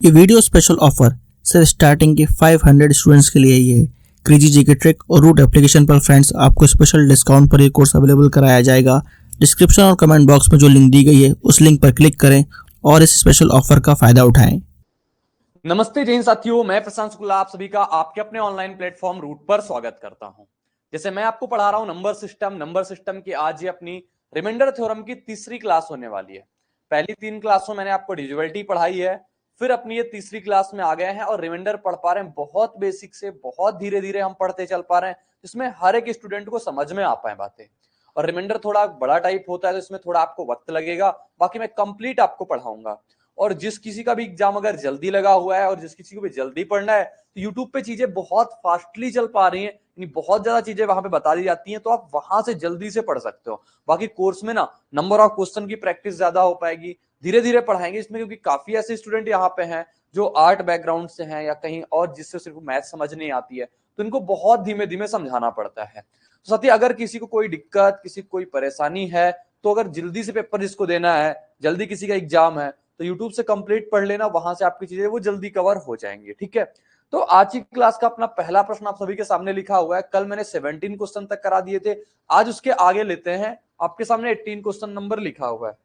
ये video special offer सिर्फ starting के 500 स्टूडेंट्स के लिए ही है। क्रेजी जीके ट्रिक और रूट एप्लीकेशन पर फ्रेंड्स आपको स्पेशल डिस्काउंट पर ये कोर्स अवेलेबल कराया जाएगा। डिस्क्रिप्शन और कमेंट बॉक्स में जो लिंक दी गई है उस लिंक पर क्लिक करें और इस स्पेशल ऑफर का फायदा उठाएं। नमस्ते जय हिंद साथियों, मैं प्रशांत शुक्ला आप सभी का आपके अपने ऑनलाइन प्लेटफॉर्म रूट पर स्वागत करता हूं। जैसे मैं आपको पढ़ा रहा हूं नंबर सिस्टम की आज ये अपनी रिमाइंडर थ्योरम की तीसरी क्लास होने वाली है। पहली 3 क्लासों मैंने आपको डिविजिबिलिटी पढ़ाई है, फिर अपनी ये तीसरी क्लास में आ गए हैं और रिमाइंडर पढ़ पा रहे हैं। बहुत बेसिक से बहुत धीरे धीरे हम पढ़ते चल पा रहे हैं, जिसमें हर एक स्टूडेंट को समझ में आ पाए बातें। और रिमाइंडर थोड़ा बड़ा टाइप होता है तो इसमें थोड़ा आपको वक्त लगेगा, बाकी मैं कंप्लीट आपको पढ़ाऊंगा। और जिस किसी का भी एग्जाम अगर जल्दी लगा हुआ है और जिस किसी को भी जल्दी पढ़ना है तो यूट्यूब पे चीजें बहुत फास्टली चल पा रही हैं, यानी बहुत ज्यादा चीजें वहां पे बता दी जाती हैं, तो आप वहां से जल्दी से पढ़ सकते हो। बाकी कोर्स में ना नंबर ऑफ क्वेश्चन की प्रैक्टिस ज्यादा हो पाएगी, धीरे धीरे पढ़ाएंगे इसमें, क्योंकि काफी ऐसे स्टूडेंट यहाँ पे हैं जो आर्ट बैकग्राउंड से हैं या कहीं और जिससे सिर्फ मैथ समझ नहीं आती है, तो इनको बहुत धीमे धीमे समझाना पड़ता है। तो साथ ही अगर किसी को कोई दिक्कत, किसी को कोई परेशानी है, तो अगर जल्दी से पेपर जिसको देना है, जल्दी किसी का एग्जाम है, तो YouTube से कंप्लीट पढ़ लेना, वहां से आपकी चीजें वो जल्दी कवर हो जाएंगी। ठीक है, तो आज की क्लास का अपना पहला प्रश्न आप सभी के सामने लिखा हुआ है। कल मैंने 17 क्वेश्चन तक करा दिए थे, आज उसके आगे लेते हैं। आपके सामने 18 क्वेश्चन नंबर लिखा हुआ है,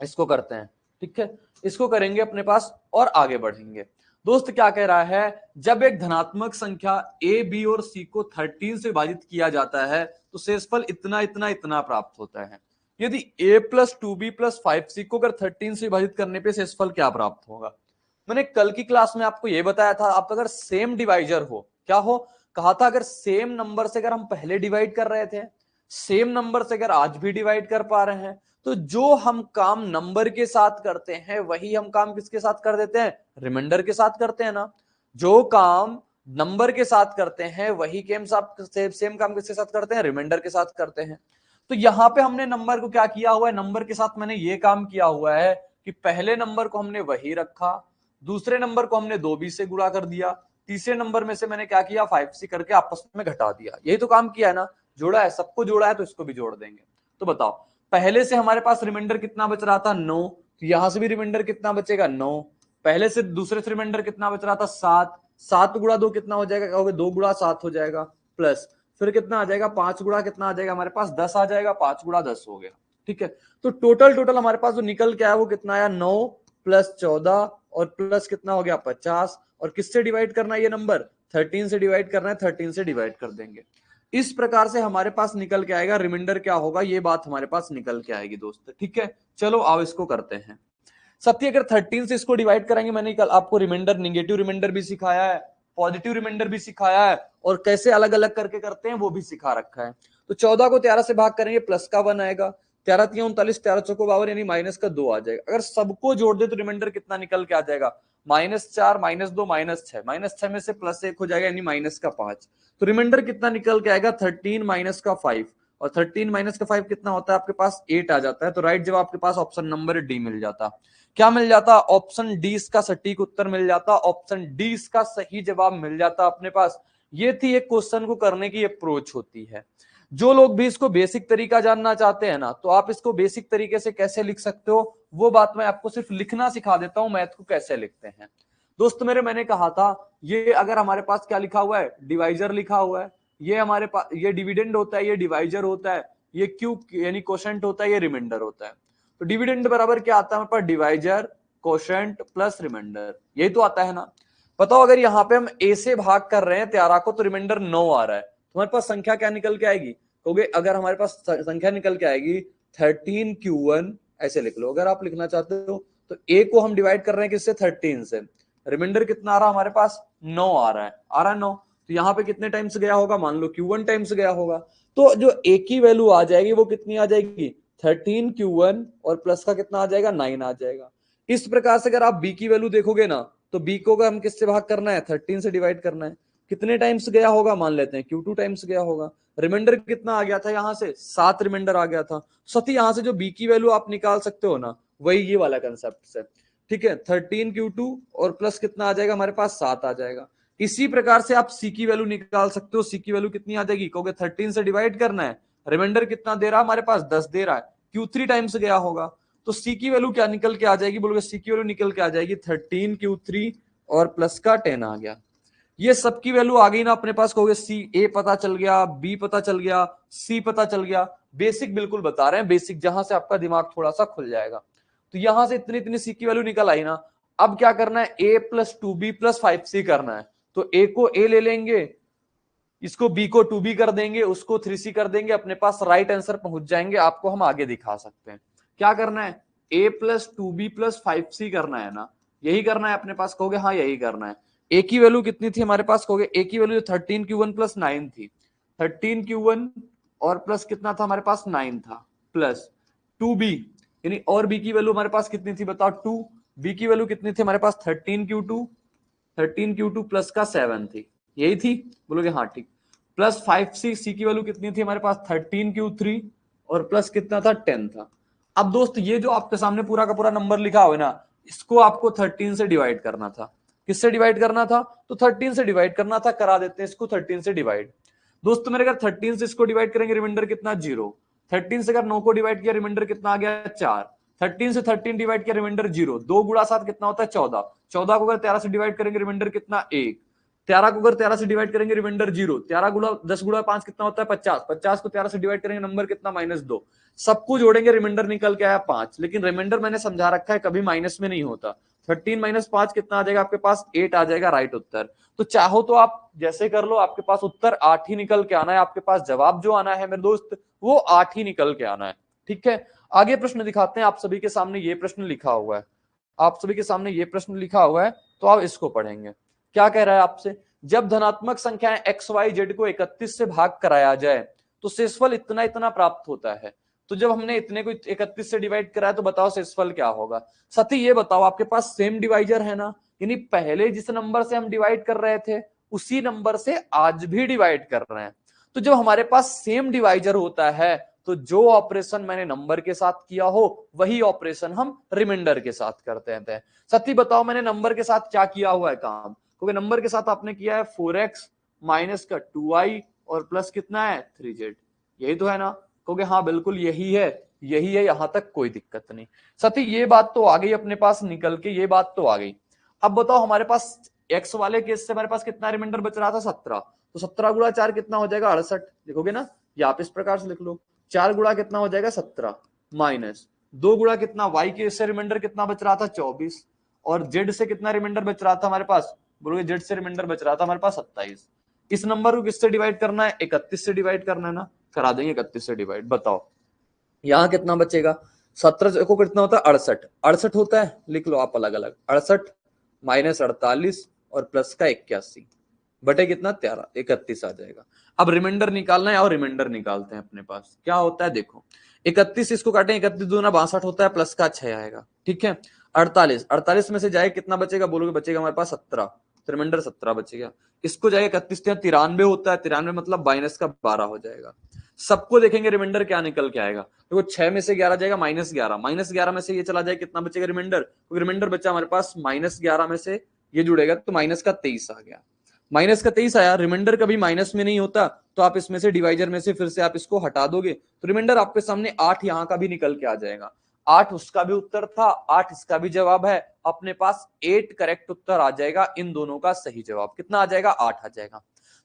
इसको करते हैं। ठीक है, इसको करेंगे अपने पास और आगे बढ़ेंगे। दोस्त क्या कह रहा है, जब एक धनात्मक संख्या ए, बी और सी को 13 से विभाजित किया जाता है तो शेषफल इतना इतना इतना प्राप्त होता है। यदि a plus 2b plus 5c को अगर 13 से विभाजित करने पे शेषफल क्या प्राप्त होगा। मैंने कल की क्लास में आपको यह बताया था, आप अगर सेम डिवाइजर हो, क्या हो, कहा था अगर सेम नंबर से अगर हम पहले डिवाइड कर रहे थे, सेम नंबर से अगर आज भी डिवाइड कर पा रहे हैं, तो जो हम काम नंबर के साथ करते हैं वही हम काम किसके साथ कर देते हैं, रिमाइंडर के साथ करते हैं ना। जो काम नंबर के साथ करते हैं वही सेम काम किसके साथ करते हैं, रिमाइंडर के साथ करते हैं। तो यहां पे हमने नंबर को क्या किया हुआ है, नंबर के साथ मैंने ये काम किया हुआ है कि पहले नंबर को हमने वही रखा, दूसरे नंबर को हमने 2b से गुणा कर दिया, तीसरे नंबर में से मैंने क्या किया 5c करके आपस में घटा दिया। यही तो काम किया है ना, जोड़ा है, सबको जोड़ा है, तो इसको भी जोड़ देंगे। तो बताओ, पहले से हमारे पास रिमाइंडर कितना बच रहा था, 9, तो यहां से भी रिमाइंडर कितना बचेगा, 9। पहले से दूसरे से रिमाइंडर कितना बच रहा था, 7, 7 गुणा 2 कितना हो जाएगा, कहोगे 2 गुणा 7 हो जाएगा, प्लस फिर कितना आ जाएगा, 5 गुणा कितना आ जाएगा हमारे पास, 10 आ जाएगा, 5 गुणा 10 हो गया। ठीक है, तो टोटल हमारे पास जो निकल के आया वो कितना आया, 9 प्लस 14 और प्लस कितना हो गया 50। और किससे डिवाइड करना है ये नंबर, 13 से डिवाइड करना है, 13 से डिवाइड कर देंगे। इस प्रकार से हमारे पास निकल के आएगा रिमाइंडर क्या होगा, ये बात हमारे पास निकल के आएगी दोस्त। ठीक है, चलो आओ इसको करते हैं। सत्य अगर 13 से इसको डिवाइड करेंगे, मैंने कल आपको रिमाइंडर, निगेटिव रिमाइंडर भी सिखाया है, पॉजिटिव रिमाइंडर भी सिखाया है, और कैसे अलग अलग करके करते हैं वो भी सिखा रखा है। तो 14 को 13 से भाग करेंगे, प्लस का 1 आएगा, 13 3 39, 13 चौको 52, यानी माइनस का 2 आ जाएगा। अगर सबको जोड़ दे तो रिमाइंडर कितना निकल के आ जाएगा, -4 -2 -6, -6 में से +1 हो जाएगा, यानी माइनस का 5। तो रिमाइंडर कितना निकल के आएगा, 13 माइनस का 5, और 13 माइनस का 5 कितना होता है आपके पास, 8 आ जाता है। तो राइट जवाब आपके पास ऑप्शन नंबर डी मिल जाता। क्या मिल जाता, ऑप्शन डी इसका सटीक उत्तर मिल जाता, ऑप्शन डी इसका सही जवाब मिल जाता अपने पास। ये थी एक क्वेश्चन को करने की अप्रोच होती है। जो लोग भी इसको बेसिक तरीका जानना चाहते हैं ना, तो आप इसको बेसिक तरीके से कैसे लिख सकते हो, वो बात मैं आपको सिर्फ लिखना सिखा देता हूं, मैथ को कैसे लिखते हैं। दोस्त मेरे, मैंने कहा था ये अगर हमारे पास क्या लिखा हुआ है, डिवाइजर लिखा हुआ है, ये हमारे पास ये डिविडेंड होता है, ये डिवाइजर होता है, ये क्यूब यानी कोशेंट होता है, ये रिमाइंडर होता है। तो डिविडेंड बराबर क्या आता है हमारे पास, डिवाइजर कोशेंट प्लस रिमाइंडर, यही तो आता है ना। बताओ अगर यहाँ पे हम a से भाग कर रहे हैं 13 को, तो रिमाइंडर 9 आ रहा है, तो हमारे पास संख्या क्या निकल के आएगी, कहोगे अगर हमारे पास संख्या निकल के आएगी 13q1, ऐसे लिख लो अगर आप लिखना चाहते हो। तो a को हम डिवाइड कर रहे हैं किससे, 13 से, रिमाइंडर कितना आ रहा है हमारे पास, 9 आ रहा है 9। तो यहाँ पे कितने टाइम्स गया होगा, मान लो q1 टाइम्स गया होगा, तो जो a की वैल्यू आ जाएगी वो कितनी आ जाएगी, 13q1, और प्लस का कितना आ जाएगा, 9 आ जाएगा। इस प्रकार से अगर आप b की वैल्यू देखोगे ना, तो b को हम किससे भाग करना है, 13 से डिवाइड करना है। कितने टाइम्स गया होगा, मान लेते हैं q2 टाइम्स गया होगा। रिमाइंडर कितना आ गया था, यहां से 7 रिमाइंडर आ गया था। सती यहां से जो b की वैल्यू आप निकाल सकते हो ना, वही ये वाला कंसेप्ट से। ठीक है, 13q2 और प्लस कितना आ जाएगा हमारे पास, 7 आ जाएगा। इसी प्रकार से आप c की वैल्यू निकाल सकते हो। c की वैल्यू कितनी आ जाएगी, कहोगे 13 से डिवाइड करना है, रिमाइंडर कितना दे रहा है हमारे पास, 10 दे रहा है, q3 टाइम्स गया होगा, तो सी की वैल्यू क्या निकल के आ जाएगी, बोलोगे सी की वैल्यू निकल के आ जाएगी 13Q3 और प्लस का 10 आ गया। ये सबकी वैल्यू आ गई ना अपने पास, कहोगे सी ए पता चल गया, बी पता चल गया, सी पता चल गया। बेसिक बिल्कुल बता रहे हैं, बेसिक जहां से आपका दिमाग थोड़ा सा खुल जाएगा। तो यहां से इतनी इतनी सी की वैल्यू निकल आई ना। अब क्या करना है, a plus 2b plus 5c करना है। तो a को a ले लेंगे, इसको b को 2b कर देंगे, उसको 3c कर देंगे, अपने पास राइट आंसर पहुंच जाएंगे। आपको हम आगे दिखा सकते हैं क्या करना है, a plus 2b plus 5c करना है ना, यही करना है अपने पास। कहोगे हाँ यही करना है। a की वैल्यू कितनी थी हमारे पास, कहोगे a की वैल्यू 13Q1 प्लस 9 थी। 13Q1 और प्लस कितना था हमारे पास, 9 था, प्लस 2b यानी और b की वैल्यू हमारे पास कितनी थी बताओ, 2। b की वैल्यू कितनी थी हमारे पास, 13Q2 प्लस का 7 थी, यही थी, बोलोगे हाँ ठीक। प्लस 5c, सी की वैल्यू कितनी थी हमारे पास, 13Q3 और प्लस कितना था, 10 था। अब दोस्त ये जो आपके सामने पूरा का पूरा नंबर लिखा हुआ है ना, इसको आपको 13 से डिवाइड करना था। किससे डिवाइड करना था, तो 13 से डिवाइड करना था। करा देते हैं इसको 13 से डिवाइड। दोस्त मेरे अगर 13 से इसको डिवाइड करेंगे, रिमाइंडर कितना, 0। 13 से अगर 9 को डिवाइड किया, रिमाइंडर कितना आ गया, 4। 13 से 13 डिवाइड किया, रिमाइंडर 0। 2 गुणा 7 कितना होता है, 14। 14 को अगर 13 से डिवाइड करेंगे, रिमाइंडर कितना, 1। 13 को अगर 13 से डिवाइड करेंगे, रिमाइंडर 0। 13 गुणा 10 गुणा 5 कितना होता है, 50। 50 को 13 से डिवाइड करेंगे, नंबर कितना, -2। सबको जोड़ेंगे, रिमाइंडर निकल के आया 5। लेकिन रिमाइंडर मैंने समझा रखा है कभी माइनस में नहीं होता। 13 माइनस 5 कितना आ जाएगा आपके पास, 8 आ जाएगा राइट उत्तर। तो चाहो तो आप जैसे कर लो, आपके पास उत्तर 8 ही निकल के आना है। आपके पास जवाब जो आना है मेरे दोस्त, वो 8 ही निकल के आना है। ठीक है, आगे प्रश्न दिखाते हैं। आप सभी के सामने ये प्रश्न लिखा हुआ है, आप सभी के सामने ये प्रश्न लिखा हुआ है, तो आप इसको पढ़ेंगे। क्या कह रहा है आपसे, जब धनात्मक संख्याएं एक्स वाई जेड को 31 से भाग कराया जाए तो शेषफल इतना इतना प्राप्त होता है। तो जब हमने इतने को 31 से डिवाइड कराया, तो बताओ शेषफल क्या होगा। साथी ये बताओ, आपके पास सेम डिवाइजर है ना, यानी पहले जिस नंबर से हम डिवाइड कर रहे थे उसी नंबर से आज भी डिवाइड कर रहे हैं। तो जब हमारे पास सेम डिवाइजर होता है, तो जो ऑपरेशन मैंने नंबर के साथ किया हो वही ऑपरेशन हम रिमाइंडर के साथ करते हैं। साथी बताओ, मैंने नंबर के साथ क्या किया हुआ है काम, क्योंकि नंबर के साथ आपने किया है 4x माइनस का 2y और प्लस कितना है, 3z। यही तो है ना, क्योंकि हाँ बिल्कुल यही है, यही है, यहां तक कोई दिक्कत नहीं। साथी ये बात तो आ गई अपने पास निकल के, ये बात तो आ गई। अब बताओ, हमारे पास x वाले केस से हमारे पास कितना रिमाइंडर बच रहा था, 17। तो 17 गुणा 4 कितना हो जाएगा, 68। लिखोगे ना, या आप इस प्रकार से लिख लो, 4 गुणा कितना हो जाएगा, 17 माइनस 2 गुणा कितना, y के से रिमाइंडर कितना बच रहा था, 24। और z से कितना रिमाइंडर बच रहा था हमारे पास, बोलोगे z से रिमाइंडर बच रहा था हमारे पास 27। इस नंबर को किससे डिवाइड करना है, 31 से डिवाइड करना है ना, करा देंगे 31 से डिवाइड। बताओ यहां कितना बचेगा, 17 को कितना होता है, 68। 68 होता है, लिख लो आप अलग अलग, 68 माइनस 48 और प्लस का 81 बटे कितना, 13, 31 आ जाएगा। अब रिमाइंडर निकालना है, और रिमाइंडर निकालते हैं। अपने पास क्या होता है देखो, 31 इसको काटें, 31 दूना 62 होता है, प्लस का 6 आएगा। ठीक है, 48 में से जाए कितना बचेगा, बोलोगे बचेगा हमारे पास 17, तो रिमाइंडर 17 बचेगा। इसको जाएगा 31 93 होता है, 93 मतलब माइनस का 12 हो जाएगा। सबको देखेंगे रिमाइंडर क्या निकल के आएगा, तो 6 में से 11 जाएगा -11, -11 में से ये चला जाए, कितना बचेगा रिमाइंडर, तो रिमाइंडर बचा हमारे पास -11 में से ये जुड़ेगा तो माइनस का 23 आ गया। माइनस का 23 आया, रिमाइंडर कभी माइनस में नहीं होता, तो आप इसमें से डिवाइजर में से फिर से आप इसको हटा दोगे, तो रिमाइंडर आपके सामने 8 यहां का भी निकल के आ जाएगा। 8 उसका भी उत्तर था, 8 इसका भी जवाब है। अपने पास 8 करेक्ट उत्तर आ जाएगा, इन दोनों का सही जवाब कितना आ जाएगा, 8 आ जाएगा।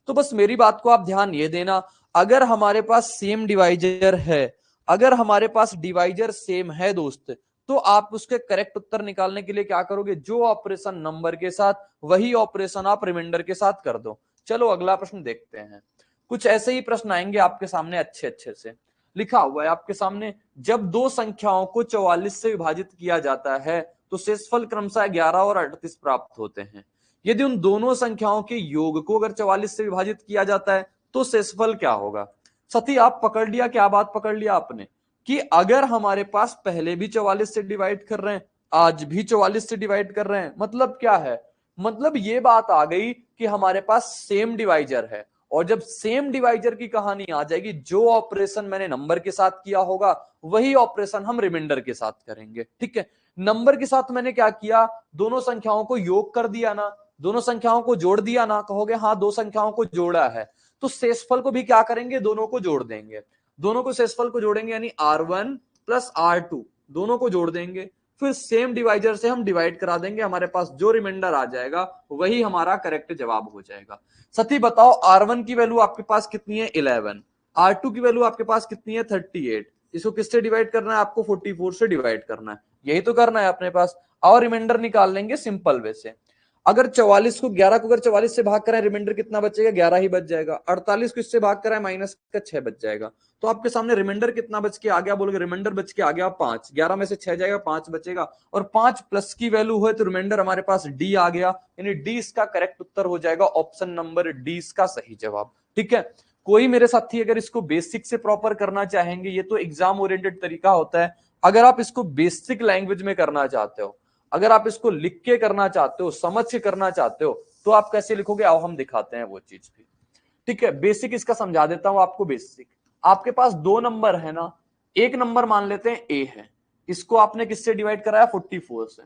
तो बस मेरी बात को आप ध्यान ये देना, अगर हमारे पास सेम डिवाइजर है, अगर हमारे पास डिवाइजर सेम है दोस्त, तो आप उसके करेक्ट उत्तर निकालने के लिए क्या करोगे, जो ऑपरेशन नंबर के साथ वही ऑपरेशन आप रिमाइंडर के साथ कर दो। चलो अगला प्रश्न देखते हैं। कुछ ऐसे ही प्रश्न आएंगे आपके सामने, अच्छे अच्छे से लिखा हुआ है आपके सामने, जब दो संख्याओं को 44 से विभाजित किया जाता है तो शेषफल क्रमशः 11 और 38 प्राप्त होते हैं। यदि उन दोनों संख्याओं के योग को अगर 44 से विभाजित किया जाता है तो शेषफल क्या होगा। सती आप पकड़ लिया, क्या बात पकड़ लिया आपने, कि अगर हमारे पास पहले भी 44 से डिवाइड कर रहे हैं, आज भी 44 से डिवाइड कर रहे हैं, मतलब क्या है, मतलब ये बात आ गई कि हमारे पास सेम डिवाइजर है। और जब सेम डिवाइजर की कहानी आ जाएगी, जो ऑपरेशन मैंने नंबर के साथ किया होगा वही ऑपरेशन हम रिमाइंडर के साथ करेंगे। ठीक है, नंबर के साथ मैंने क्या किया, दोनों संख्याओं को योग कर दिया ना, दोनों संख्याओं को जोड़ दिया ना, कहोगे हाँ दो संख्याओं को जोड़ा है, तो शेषफल को भी क्या करेंगे, दोनों को जोड़ देंगे। दोनों को शेषफल को जोड़ेंगे, यानी R1 प्लस R2 दोनों को जोड़ देंगे, फिर सेम डिवाइजर से हम डिवाइड करा देंगे, हमारे पास जो रिमाइंडर आ जाएगा वही हमारा करेक्ट जवाब हो जाएगा। साथी बताओ R1 की वैल्यू आपके पास कितनी है 11, R2 की वैल्यू आपके पास कितनी है 38, इसको किससे डिवाइड करना है आपको 44 से डिवाइड करना है, यही तो करना है अपने पास। और रिमाइंडर निकाल लेंगे सिंपल वे से। अगर 44 को 11 को अगर 44 से भाग कराए रिमाइंडर कितना बचेगा 11 ही बच जाएगा। 48 को इससे भाग कराए माइनस का 6 बच जाएगा। तो आपके सामने रिमाइंडर कितना बच के आ गया बोलोगे, रिमाइंडर बच के आ गया 5, 11 में से 6 जाएगा 5 बचेगा, और 5 प्लस की वैल्यू है तो रिमाइंडर हमारे पास डी आ गया, यानी डी इसका करेक्ट उत्तर हो जाएगा, ऑप्शन नंबर डी इसका सही जवाब। ठीक है, कोई मेरे साथी अगर इसको बेसिक से प्रॉपर करना चाहेंगे, ये तो एग्जाम ओरिएंटेड तरीका होता है, अगर आप इसको बेसिक लैंग्वेज में करना चाहते हो, अगर आप इसको लिख के करना चाहते हो, समझ के करना चाहते हो, तो आप कैसे लिखोगे आओ हम दिखाते हैं वो चीज भी। ठीक है, बेसिक इसका समझा देता हूं आपको। बेसिक आपके पास दो नंबर है ना, एक नंबर मान लेते हैं ए है, इसको आपने किससे डिवाइड कराया 44 से,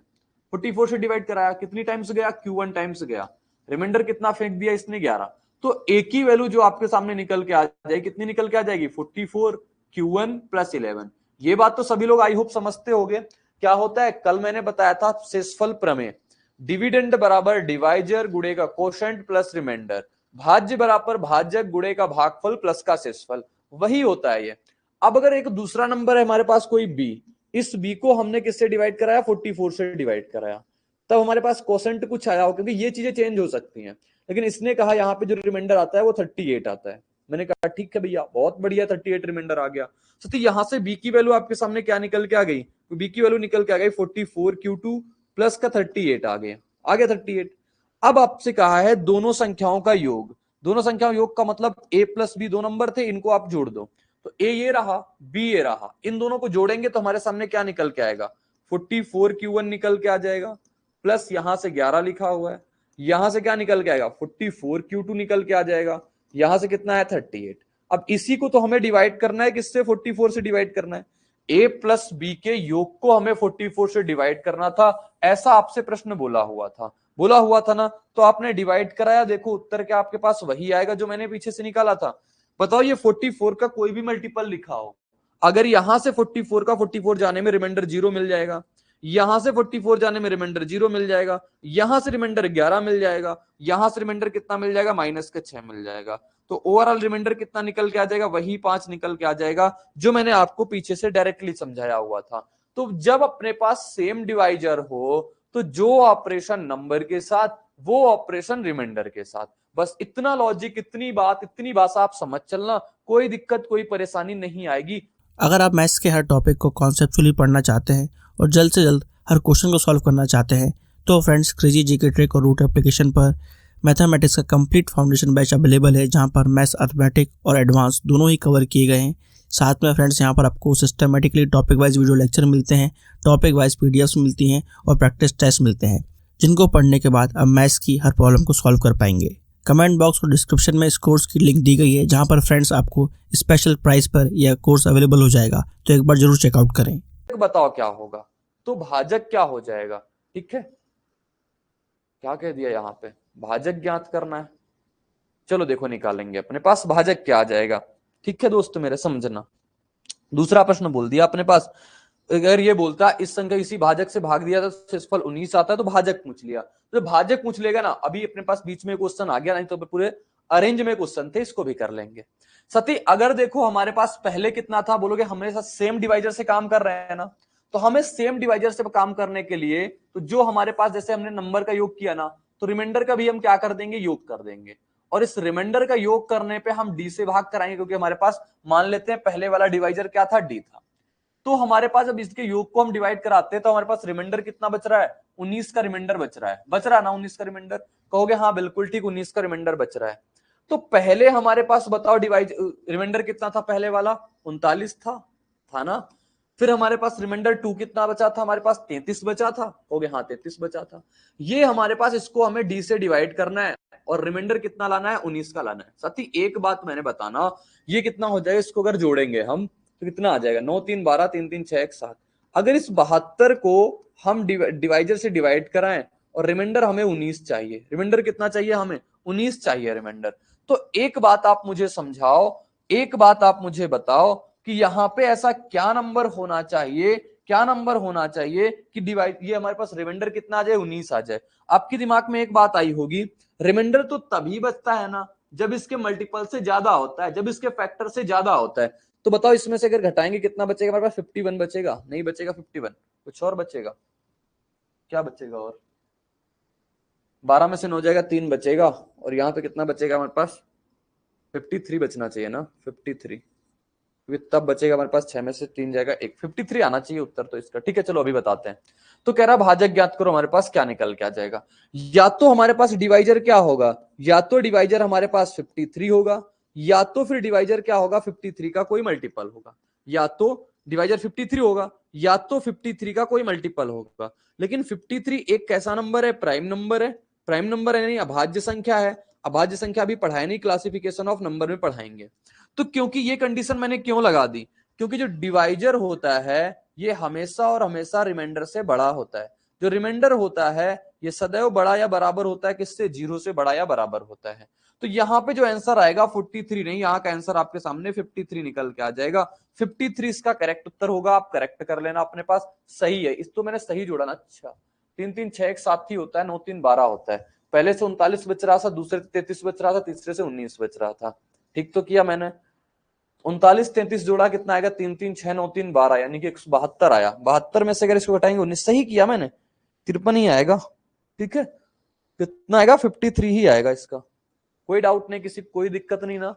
44 से डिवाइड कराया, कितनी टाइम्स गया Q1 टाइम्स गया, रिमाइंडर कितना फेंक दिया इसने 11, तो ए की वैल्यू जो आपके सामने निकल के आ जाएगी, कितनी निकल के आ जाएगी 44 Q1 प्लस 11। ये बात तो सभी लोग आई होप समझते होंगे। क्या होता है, कल मैंने बताया था शेषफल प्रमेय, डिविडेंड बराबर डिवाइजर गुणे का कोशेंट प्लस रिमाइंडर, भाज्य बराबर भाजक गुणे का भागफल प्लस का शेषफल, वही होता है ये। अब अगर एक दूसरा नंबर है हमारे पास कोई बी, इस बी को हमने किससे डिवाइड कराया 44 से डिवाइड कराया, तब हमारे पास कोसेंट कुछ आया हो, क्योंकि ये चीजें चेंज हो सकती हैं, लेकिन इसने कहा यहाँ पे जो रिमाइंडर आता है वो 38 आता है। मैंने कहा ठीक है भैया बहुत बढ़िया 38 रिमाइंडर आ गया। तो यहां से बी की वैल्यू आपके सामने क्या निकल के आ गई, तो बी की वैल्यू निकल के आ गई 44 Q2 प्लस का 38 आ गया 38। अब आपसे कहा है दोनों संख्याओं का योग, दोनों संख्याओं योग का मतलब a प्लस बी दो नंबर थे, इनको आप जोड़ दो, तो a ये रहा b ये रहा, इन दोनों को जोड़ेंगे तो हमारे सामने क्या निकल के आएगा 44 Q1 निकल के आ जाएगा, प्लस यहां से 11 लिखा हुआ है, यहां से क्या निकल के आएगा 44 Q2 निकल के आ जाएगा, यहां से कितना है 38। अब इसी को तो हमें डिवाइड करना है, किससे 44 से डिवाइड करना है, a प्लस बी के योग को हमें 44 से डिवाइड करना था, ऐसा आपसे प्रश्न बोला हुआ था ना, तो आपने डिवाइड कराया, देखो उत्तर क्या आपके पास वही आएगा जो मैंने पीछे से निकाला था। बताओ ये 44 का कोई भी मल्टीपल लिखा हो, अगर यहां से 44 का 44 जाने में रिमाइंडर 0 मिल जाएगा, यहां से 44 जाने में रिमाइंडर 0 मिल जाएगा, यहां से रिमाइंडर 11 मिल जाएगा, यहां से रिमाइंडर कितना मिल जाएगा माइनस का 6 मिल जाएगा, तो ओवरऑल रिमाइंडर कितना निकल के आ जाएगा, वही 5 निकल के आ जाएगा जो मैंने आपको पीछे से डायरेक्टली समझाया हुआ था। तो जब अपने पास सेम डिवाइजर हो तो जो ऑपरेशन नंबर के साथ वो ऑपरेशन रिमाइंडर के साथ, बस इतना लॉजिक, इतनी भाषा आप समझ चलना, कोई दिक्कत कोई परेशानी नहीं आएगी। अगर आप मैथ्स के हर टॉपिक को कॉन्सेप्चुअली पढ़ना चाहते हैं और जल्द से जल्द हर क्वेश्चन को सॉल्व करना चाहते हैं तो फ्रेंड्स क्रेजी जीके ट्रिक और रूट एप्लीकेशन पर मैथमेटिक्स का कंप्लीट फाउंडेशन बैच अवेलेबल है, जहां पर मैथ्स अर्थमेटिक और एडवांस दोनों ही कवर किए गए हैं। साथ में फ्रेंड्स यहां पर आपको systematically topic wise video lecture मिलते हैं, टॉपिक वाइज पीडीएफ्स मिलती हैं और प्रैक्टिस टेस्ट मिलते हैं, जिनको पढ़ने के बाद आप मैथ्स की हर प्रॉब्लम को सॉल्व कर पाएंगे। कमेंट बॉक्स और डिस्क्रिप्शन में इस कोर्स की लिंक दी गई है, जहां पर फ्रेंड्स आपको स्पेशल प्राइस पर यह कोर्स अवेलेबल हो जाएगा, तो एक बार जरूर चेकआउट करें। बताओ क्या होगा, तो भाजक क्या हो जाएगा, ठीक है, क्या कह दिया यहाँ पे, भाजक ज्ञात करना है। चलो देखो निकालेंगे, अपने पास भाजक क्या आ जाएगा। ठीक है दोस्त मेरे समझना, दूसरा प्रश्न बोल दिया अपने पास, अगर ये बोलता इस संख्या इसी भाजक से भाग दिया तो शेषफल 19 आता है, तो भाजक पूछ लिया, तो भाजक पूछ लेगा ना, अभी अपने पास बीच में क्वेश्चन आ गया, नहीं तो पूरे अरेंज में क्वेश्चन थे, इसको भी कर लेंगे। सती अगर देखो हमारे पास पहले कितना था, बोलोगे हमारे साथ सेम डिवाइजर से काम कर रहे हैं ना, तो हमें सेम डिवाइजर से काम करने के लिए तो जो हमारे पास जैसे हमने नंबर का योग किया ना, तो रिमाइंडर का भी हम क्या कर देंगे योग कर देंगे, और इस रिमाइंडर का योग करने पे हम डी से भाग कराएंगे, क्योंकि हमारे पास मान लेते हैं पहले वाला डिवाइजर क्या था डी था, तो हमारे पास जब इसके योग को हम डिवाइड कराते हैं तो हमारे पास रिमाइंडर कितना बच रहा है 19 का रिमाइंडर बच रहा है ना 19 का रिमाइंडर, कहोगे हाँ बिल्कुल ठीक 19 का रिमाइंडर बच रहा है। तो पहले हमारे पास बताओ डिवाइड रिमाइंडर कितना था, पहले वाला 39 था ना, फिर हमारे पास रिमाइंडर 2 कितना बचा था, हमारे पास 33 बचा था, कहोगे हाँ 33 बचा था। ये हमारे पास इसको हमें डी से डिवाइड करना है और रिमाइंडर कितना लाना है 19 का लाना है। साथ ही एक बात मैंने बताना, ये कितना हो जाएगा, इसको अगर जोड़ेंगे हम तो कितना आ जाएगा 9 3 12 3 3 6 1 7। अगर इस 72 को हम डिवाइजर से डिवाइड कराएं और रिमाइंडर हमें 19 चाहिए, रिमाइंडर कितना चाहिए हमें 19 चाहिए रिमाइंडर, तो एक बात आप मुझे समझाओ, एक बात आप मुझे बताओ कि यहां पे ऐसा क्या नंबर होना चाहिए क्या नंबर होना चाहिए कि डिवाइड ये हमारे पास रिमाइंडर कितना आ जाए, 19 आ जाए। आपके दिमाग में एक बात आई होगी, रिमाइंडर तो तभी बचता है ना जब इसके मल्टीपल से ज्यादा होता है, जब इसके फैक्टर से ज्यादा होता है। तो बताओ इसमें से अगर घटाएंगे कितना बचेगा हमारे पास, 51 बचेगा? नहीं बचेगा 51, कुछ और बचेगा। क्या बचेगा? और 12 में से 9 जाएगा, 3 बचेगा। और यहाँ पे कितना बचेगा हमारे पास? 53 बचना चाहिए ना, 53। तब बचेगा हमारे पास 6 में से 3 जाएगा 1, 53 आना चाहिए उत्तर तो इसका। ठीक है, चलो अभी बताते हैं। तो कह रहा भाजक ज्ञात करो, हमारे पास क्या निकल के आ जाएगा। या तो हमारे पास डिवाइजर क्या होगा, या तो डिवाइजर हमारे पास 53 होगा, या तो फिर डिवाइजर क्या होगा, 53 का कोई मल्टीपल होगा। या तो डिवाइजर 53 होगा, या तो 53 का कोई मल्टीपल होगा। लेकिन 53 एक कैसा नंबर है? प्राइम नंबर है। प्राइम नंबर है नहीं, अभाज्य संख्या है। अभाज्य संख्या अभी पढ़ाया नहीं, क्लासिफिकेशन ऑफ नंबर में पढ़ाएंगे। तो क्योंकि ये कंडीशन मैंने क्यों लगा दी, क्योंकि जो डिवाइजर होता है ये हमेशा और हमेशा रिमाइंडर से बड़ा होता है। जो रिमाइंडर होता है ये सदैव बड़ा या बराबर होता है किससे? 0 से बड़ा या बराबर होता है। तो यहाँ पे जो आंसर आएगा 43 नहीं, यहाँ का आंसर आपके सामने 53 निकल के आ जाएगा। 53 इसका करेक्ट उत्तर होगा। आप करेक्ट कर लेना अपने पास। सही है, इस तो मैंने सही जोड़ा ना। अच्छा, 3 3 6 एक साथ ही होता है, 9 3 12 होता है। पहले से 39 बच रहा था, दूसरे से 33 बच रहा था, तीसरे से 19 बच रहा था। ठीक तो किया मैंने। 39 33 जोड़ा कितना आएगा? 3 3 6 9 3 12, यानी कि 172 आया। 72 में से अगर इसको घटाएंगे 19, सही किया मैंने, 53 ही आएगा। ठीक है, कितना आएगा? 53 ही आएगा इसका। कोई डाउट नहीं, किसी कोई दिक्कत नहीं ना।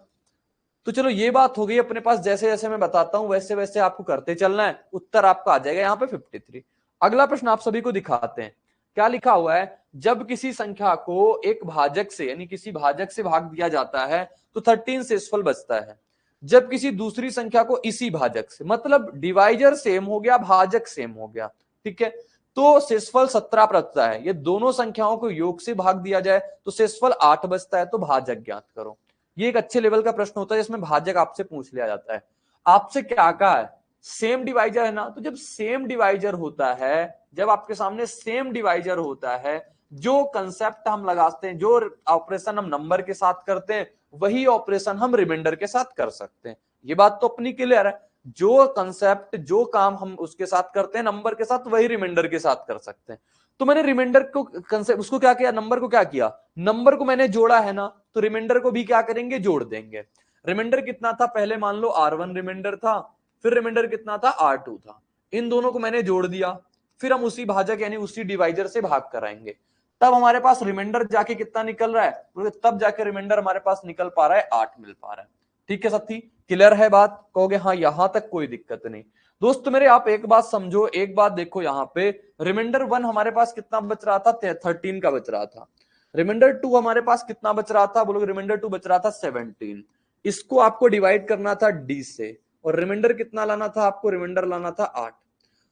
तो चलो ये बात हो गई अपने पास। जैसे जैसे मैं बताता हूं वैसे वैसे आपको करते चलना है, उत्तर आपका आ जाएगा यहाँ पे 53। अगला प्रश्न आप सभी को दिखाते हैं। क्या लिखा हुआ है? जब किसी संख्या को एक भाजक से यानी किसी भाजक से भाग दिया जाता है तो 13 शेषफल बचता है। जब किसी दूसरी संख्या को इसी भाजक से, मतलब डिवाइजर सेम हो गया, भाजक सेम हो गया, ठीक है, तो शेषफल 17 बचता है। ये दोनों संख्याओं को योग से भाग दिया जाए तो शेषफल 8 बचता है। तो भाजक ज्ञात करो। ये एक अच्छे लेवल का प्रश्न होता है जिसमें भाजक आपसे पूछ लिया जाता है। आपसे क्या कहा है? सेम डिवाइजर है ना। तो जब सेम डिवाइजर होता है, जब आपके सामने सेम डिवाइजर होता है, जो कंसेप्ट हम लगाते हैं, जो ऑपरेशन हम नंबर के साथ करते हैं, वही ऑपरेशन हम रिमाइंडर के साथ कर सकते हैं। ये बात तो अपनी क्लियर है। जो कंसेप्ट, जो काम हम उसके साथ करते हैं नंबर के साथ, वही रिमाइंडर के साथ कर सकते हैं। तो मैंने रिमाइंडर को कंसेप्ट उसको क्या किया, नंबर को क्या किया, नंबर को मैंने जोड़ा है ना, तो रिमाइंडर को भी क्या करेंगे, जोड़ देंगे। रिमाइंडर कितना था पहले? मान लो R1 रिमाइंडर था, फिर रिमाइंडर कितना था? R2 था। इन दोनों को मैंने जोड़ दिया, फिर हम उसी भाजक यानी उसी डिवाइजर से भाग कराएंगे। तब हमारे पास रिमाइंडर जाके कितना निकल रहा है? तब जाके रिमाइंडर हमारे पास निकल पा रहा है 8 मिल पा रहा है। ठीक है साथी, क्लियर है बात? कहोगे हाँ, यहां तक कोई दिक्कत नहीं। दोस्त मेरे आप एक बात समझो, एक बात देखो, यहाँ पे रिमाइंडर 1 हमारे पास कितना बच रहा था? 13 का बच रहा था। रिमाइंडर 2 हमारे पास कितना बच रहा था? बोलोगे रिमाइंडर 2 बच रहा था 17। इसको आपको डिवाइड करना था D से, और रिमाइंडर कितना लाना था आपको? रिमाइंडर लाना था 8।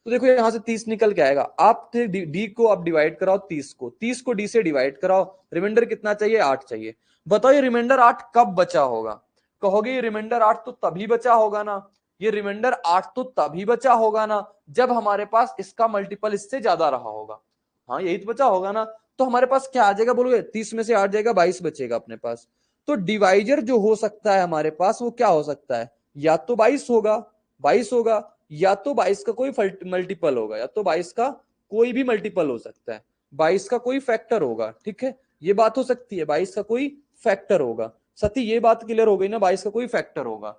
तो देखो यहां से 30 निकल के आएगा। आप D को आप डिवाइड कराओ 30 को D से डिवाइड कराओ, रिमाइंडर कितना चाहिए? 8 चाहिए। बताओ ये रिमाइंडर 8 कब बचा होगा? कहोगे ये रिमाइंडर 8 तो तभी बचा होगा ना, ये रिमाइंडर 8 तो तभी बचा होगा ना जब हमारे पास इसका मल्टीपल इससे ज्यादा रहा होगा। हाँ यही तो बचा होगा ना। तो हमारे पास क्या आ जाएगा बोलोगे? 30 में से 8 जाएगा, 22 बचेगा अपने पास। तो डिवाइजर जो हो सकता है हमारे पास वो क्या हो सकता है? या तो 22 होगा, 22 होगा, या तो 22 का कोई मल्टीपल होगा, या तो 22 का कोई भी मल्टीपल हो सकता है, 22 का कोई फैक्टर होगा। ठीक है, ये बात हो सकती है, 22 का कोई फैक्टर होगा। सती ये बात क्लियर हो गई ना, 22 का कोई फैक्टर होगा।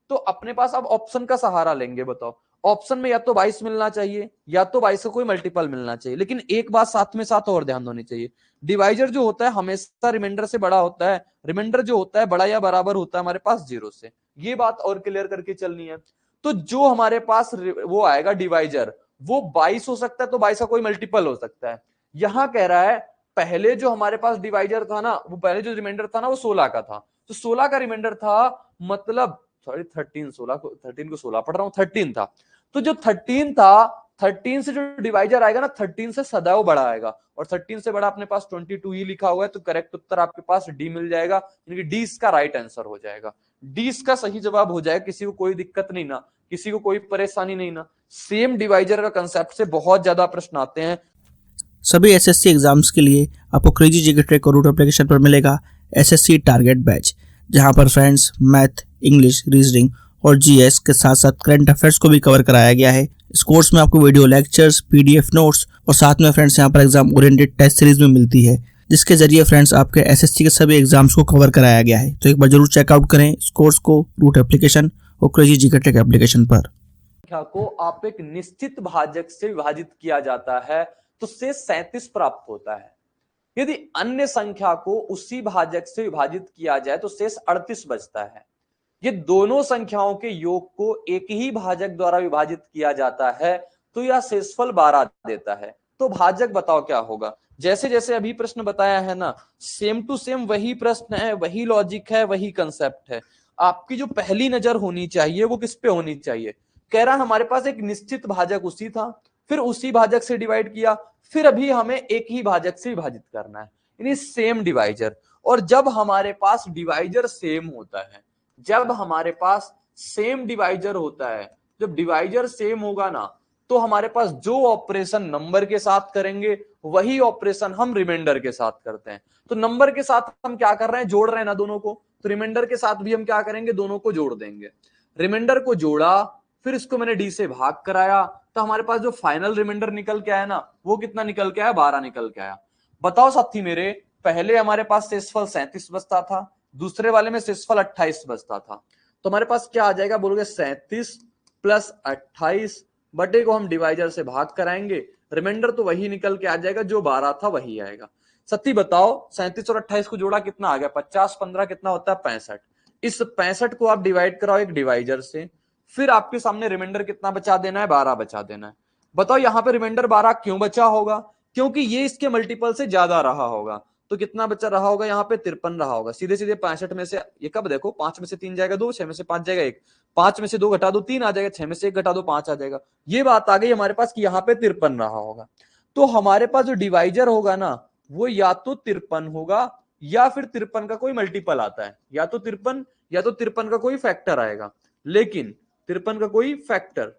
तो अपने पास अब ऑप्शन का सहारा लेंगे। बताओ ऑप्शन में या तो 22 मिलना चाहिए, या तो 22 का कोई मल्टीपल मिलना चाहिए। लेकिन एक बात साथ में साथ और ध्यान होनी चाहिए, डिवाइजर जो होता है हमेशा रिमाइंडर से बड़ा होता है। रिमाइंडर जो होता है बड़ा या बराबर होता है हमारे पास 0 से। ये बात और क्लियर करके चलनी है। तो जो हमारे पास वो आएगा डिवाइजर, वो 22 हो सकता है, तो 22 का कोई मल्टीपल हो सकता है। यहां कह रहा है पहले जो हमारे पास डिवाइजर था ना, वो पहले जो रिमाइंडर था ना वो 16 का था। तो 16 का रिमाइंडर था, मतलब सॉरी 13 को 16 पढ़ रहा हूं, 13 था। तो जो 13 था, 13 से जो डिवाइजर आएगा ना, 13 से सदैव बड़ा आएगा, और 13 से बड़ा अपने पास 22 ही लिखा हुआ है। तो करेक्ट उत्तर आपके पास डी मिल जाएगा, यानी कि डी इसका राइट आंसर हो जाएगा। डी इसका सही जवाब हो जाएगा। किसी को कोई दिक्कत नहीं ना, किसी को कोई परेशानी नहीं ना। सेम डिवाइजर का कंसेप्ट से बहुत ज्यादा प्रश्न आते हैं। सभी एसएससी एग्जाम्स के लिए आपको क्रेजी जीके ट्रैक और रूट एप्लीकेशन पर मिलेगा एसएससी टारगेट बैच, जहां पर फ्रेंड्स मैथ, इंग्लिश, रीजनिंग और जीएस के साथ साथ करंट अफेयर्स को भी कवर कराया गया है। इस कोर्स में आपको वीडियो लेक्चर्स, पीडीएफ नोट्स और साथ में फ्रेंड्स यहाँ पर एग्जाम ओरिएंटेड टेस्ट सीरीज में मिलती है, जिसके जरिए फ्रेंड्स आपके एसएससी के सभी एग्जाम्स को कवर कराया गया है। तो एक बार जरूर चेकआउट करें इस कोर्स को रूट एप्लीकेशन और क्रेजी जीके ट्रिक एप्लीकेशन पर। संख्या को आप एक निश्चित भाजक से विभाजित किया जाता है तो शेष 37 प्राप्त होता है। यदि अन्य संख्या को उसी भाजक से विभाजित किया जाए तो शेष 38 बचता है। ये दोनों संख्याओं के योग को एक ही भाजक द्वारा विभाजित किया जाता है तो यह शेषफल 12 देता है। तो भाजक बताओ क्या होगा। जैसे जैसे अभी प्रश्न बताया है ना, सेम टू सेम वही प्रश्न है, वही लॉजिक है, वही कंसेप्ट है। आपकी जो पहली नजर होनी चाहिए वो किस पे होनी चाहिए। कह रहा हमारे पास एक निश्चित भाजक उसी था, फिर उसी भाजक से डिवाइड किया, फिर अभी हमें एक ही भाजक से विभाजित करना है, यानी सेम डिवाइजर। और जब हमारे पास डिवाइजर सेम होता है, जब हमारे पास सेम डिवाइजर होता है, जब डिवाइजर सेम होगा ना, तो हमारे पास जो ऑपरेशन नंबर के साथ करेंगे वही ऑपरेशन हम रिमाइंडर के साथ करते हैं। तो नंबर के साथ हम क्या कर रहे हैं, जोड़ रहे हैं ना दोनों को, तो रिमाइंडर के साथ भी हम क्या करेंगे, दोनों को जोड़ देंगे। रिमाइंडर को जोड़ा, फिर इसको मैंने डी से भाग कराया, तो हमारे पास जो फाइनल रिमाइंडर निकल के आया ना, वो कितना निकल के आया, 12 निकल के आया। बताओ साथी मेरे, पहले हमारे पास शेषफल 37 बचता था, दूसरे वाले में शेषफल 28 बचता था। तो हमारे पास क्या आ जाएगा, बोलोगे 37 प्लस 28 बटे को हम डिवाइजर से भाग कराएंगे, रिमाइंडर तो वही निकल के आ जाएगा, जो 12 था वही आएगा। सत्ती बताओ 37 और 28 को जोड़ा कितना आ गया, 50 15 कितना होता है, 65। इस 65 को आप डिवाइड कराओ एक डिवाइजर से, फिर आपके सामने रिमाइंडर कितना बचा देना है, 12 बचा देना है। बताओ यहाँ पे रिमाइंडर 12 क्यों बचा होगा, क्योंकि ये इसके मल्टीपल से ज्यादा रहा होगा। तो कितना बचा रहा होगा, यहाँ पे 53 रहा होगा। सीधे सीधे 65 में से ये कब देखो, 5 में से 3 जाएगा 2, 6 में से 5 जाएगा 1, 5 में से 2 घटा दो 3 आ जाएगा, 6 में से 1 घटा दो 5 आ जाएगा। ये बात आ गई हमारे पास कि यहाँ पे 53 रहा होगा। तो हमारे पास जो डिवाइजर होगा ना, वो या तो 53 होगा या फिर 53 का कोई मल्टीपल आता है, या तो 53 या तो 53 का कोई फैक्टर आएगा। लेकिन 53 का कोई फैक्टर,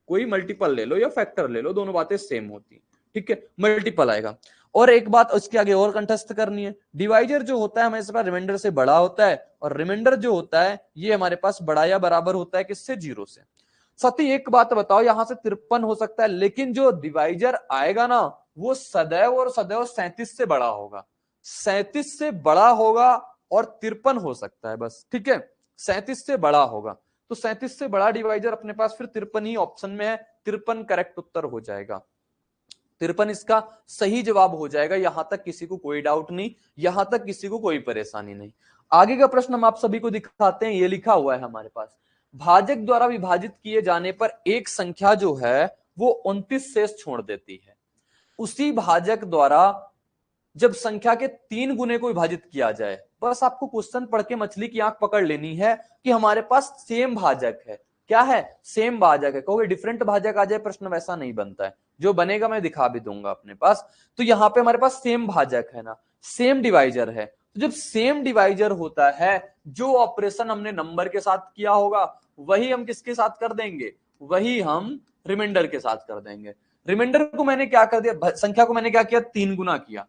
कोई मल्टीपल ले लो या फैक्टर ले लो, दोनों बातें सेम होती, ठीक है, मल्टीपल आएगा। और एक बात उसके आगे और कंठस्थ करनी है, डिवाइजर जो होता है हमारे पास रिमाइंडर से बड़ा होता है, और रिमाइंडर जो होता है ये हमारे पास बड़ा या बराबर होता है किससे, 0 से। सती एक बात बताओ, यहां से 53 हो सकता है, लेकिन जो डिवाइजर आएगा ना, वो सदैव और सदैव 37 से बड़ा होगा, 37 से बड़ा होगा, और 53 हो सकता है बस, ठीक है, 37 से बड़ा होगा। तो 37 से बड़ा डिवाइजर अपने पास फिर 53 ही ऑप्शन में है, 53 करेक्ट उत्तर हो जाएगा, 53 इसका सही जवाब हो जाएगा। यहां तक किसी को कोई डाउट नहीं, यहां तक किसी को कोई परेशानी नहीं। आगे का प्रश्न हम आप सभी को दिखाते हैं, ये लिखा हुआ है हमारे पास, भाजक द्वारा विभाजित किए जाने पर एक संख्या जो है वो 29 शेष छोड़ देती है। उसी भाजक द्वारा जब संख्या के 3 गुने को विभाजित किया जाए, बस आपको क्वेश्चन पढ़ के मछली की आंख पकड़ लेनी है कि हमारे पास सेम भाजक है। क्या है, सेम भाजक है। कहोगे डिफरेंट भाजक आ जाए, प्रश्न वैसा नहीं बनता है, जो बनेगा मैं दिखा भी दूंगा अपने पास। तो यहाँ पे हमारे पास सेम भाजक है ना, सेम डिवाइजर है। तो जब सेम डिवाइजर होता है, जो ऑपरेशन हमने नंबर के साथ किया होगा वही हम किसके साथ कर देंगे, वही हम रिमाइंडर के साथ कर देंगे। रिमाइंडर को मैंने क्या कर दिया, संख्या को मैंने क्या किया, 3 गुना किया।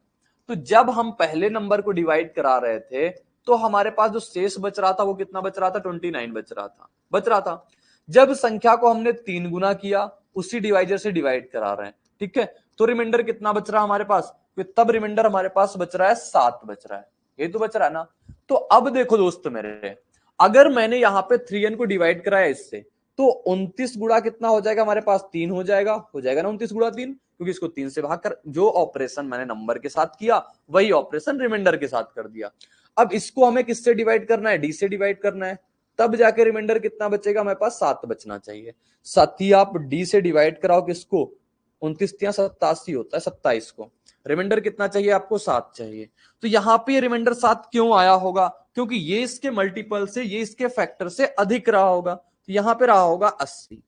तो जब हम पहले नंबर को डिवाइड करा रहे थे, तो हमारे पास जो शेष बच रहा था वो कितना बच रहा था, 29 बच रहा था। जब संख्या को हमने 3 गुना किया, उसी डिवाइजर से डिवाइड करा रहे हैं, ठीक है, तो रिमाइंडर कितना बच रहा है हमारे पास, तब रिमाइंडर हमारे पास बच रहा है 7 बच रहा है, ये तो बच रहा है ना। तो अब देखो दोस्त मेरे, अगर मैंने यहाँ पे 3n को डिवाइड कराया इससे, तो 29 गुणा कितना हो जाएगा हमारे पास, 3 हो जाएगा ना, 29 गुणा 3, क्योंकि इसको 3 से भाग कर जो ऑपरेशन मैंने नंबर के साथ किया वही ऑपरेशन रिमाइंडर के साथ कर दिया। अब इसको हमें किससे डिवाइड करना है, डी से डिवाइड करना है, तब जाके रिमाइंडर कितना बचेगा, हमारे पास 7 बचना चाहिए। 7 ही आप डी से डिवाइड कराओ किसको, 29 या 87 होता है, 27 को। रिमाइंडर कितना चाहिए आपको, 7 चाहिए। तो यहाँ पे रिमाइंडर 7 क्यों आया होगा, क्योंकि ये इसके मल्टीपल से, ये इसके फैक्टर से अधिक रहा होगा, तो यहाँ पे रहा होगा 80,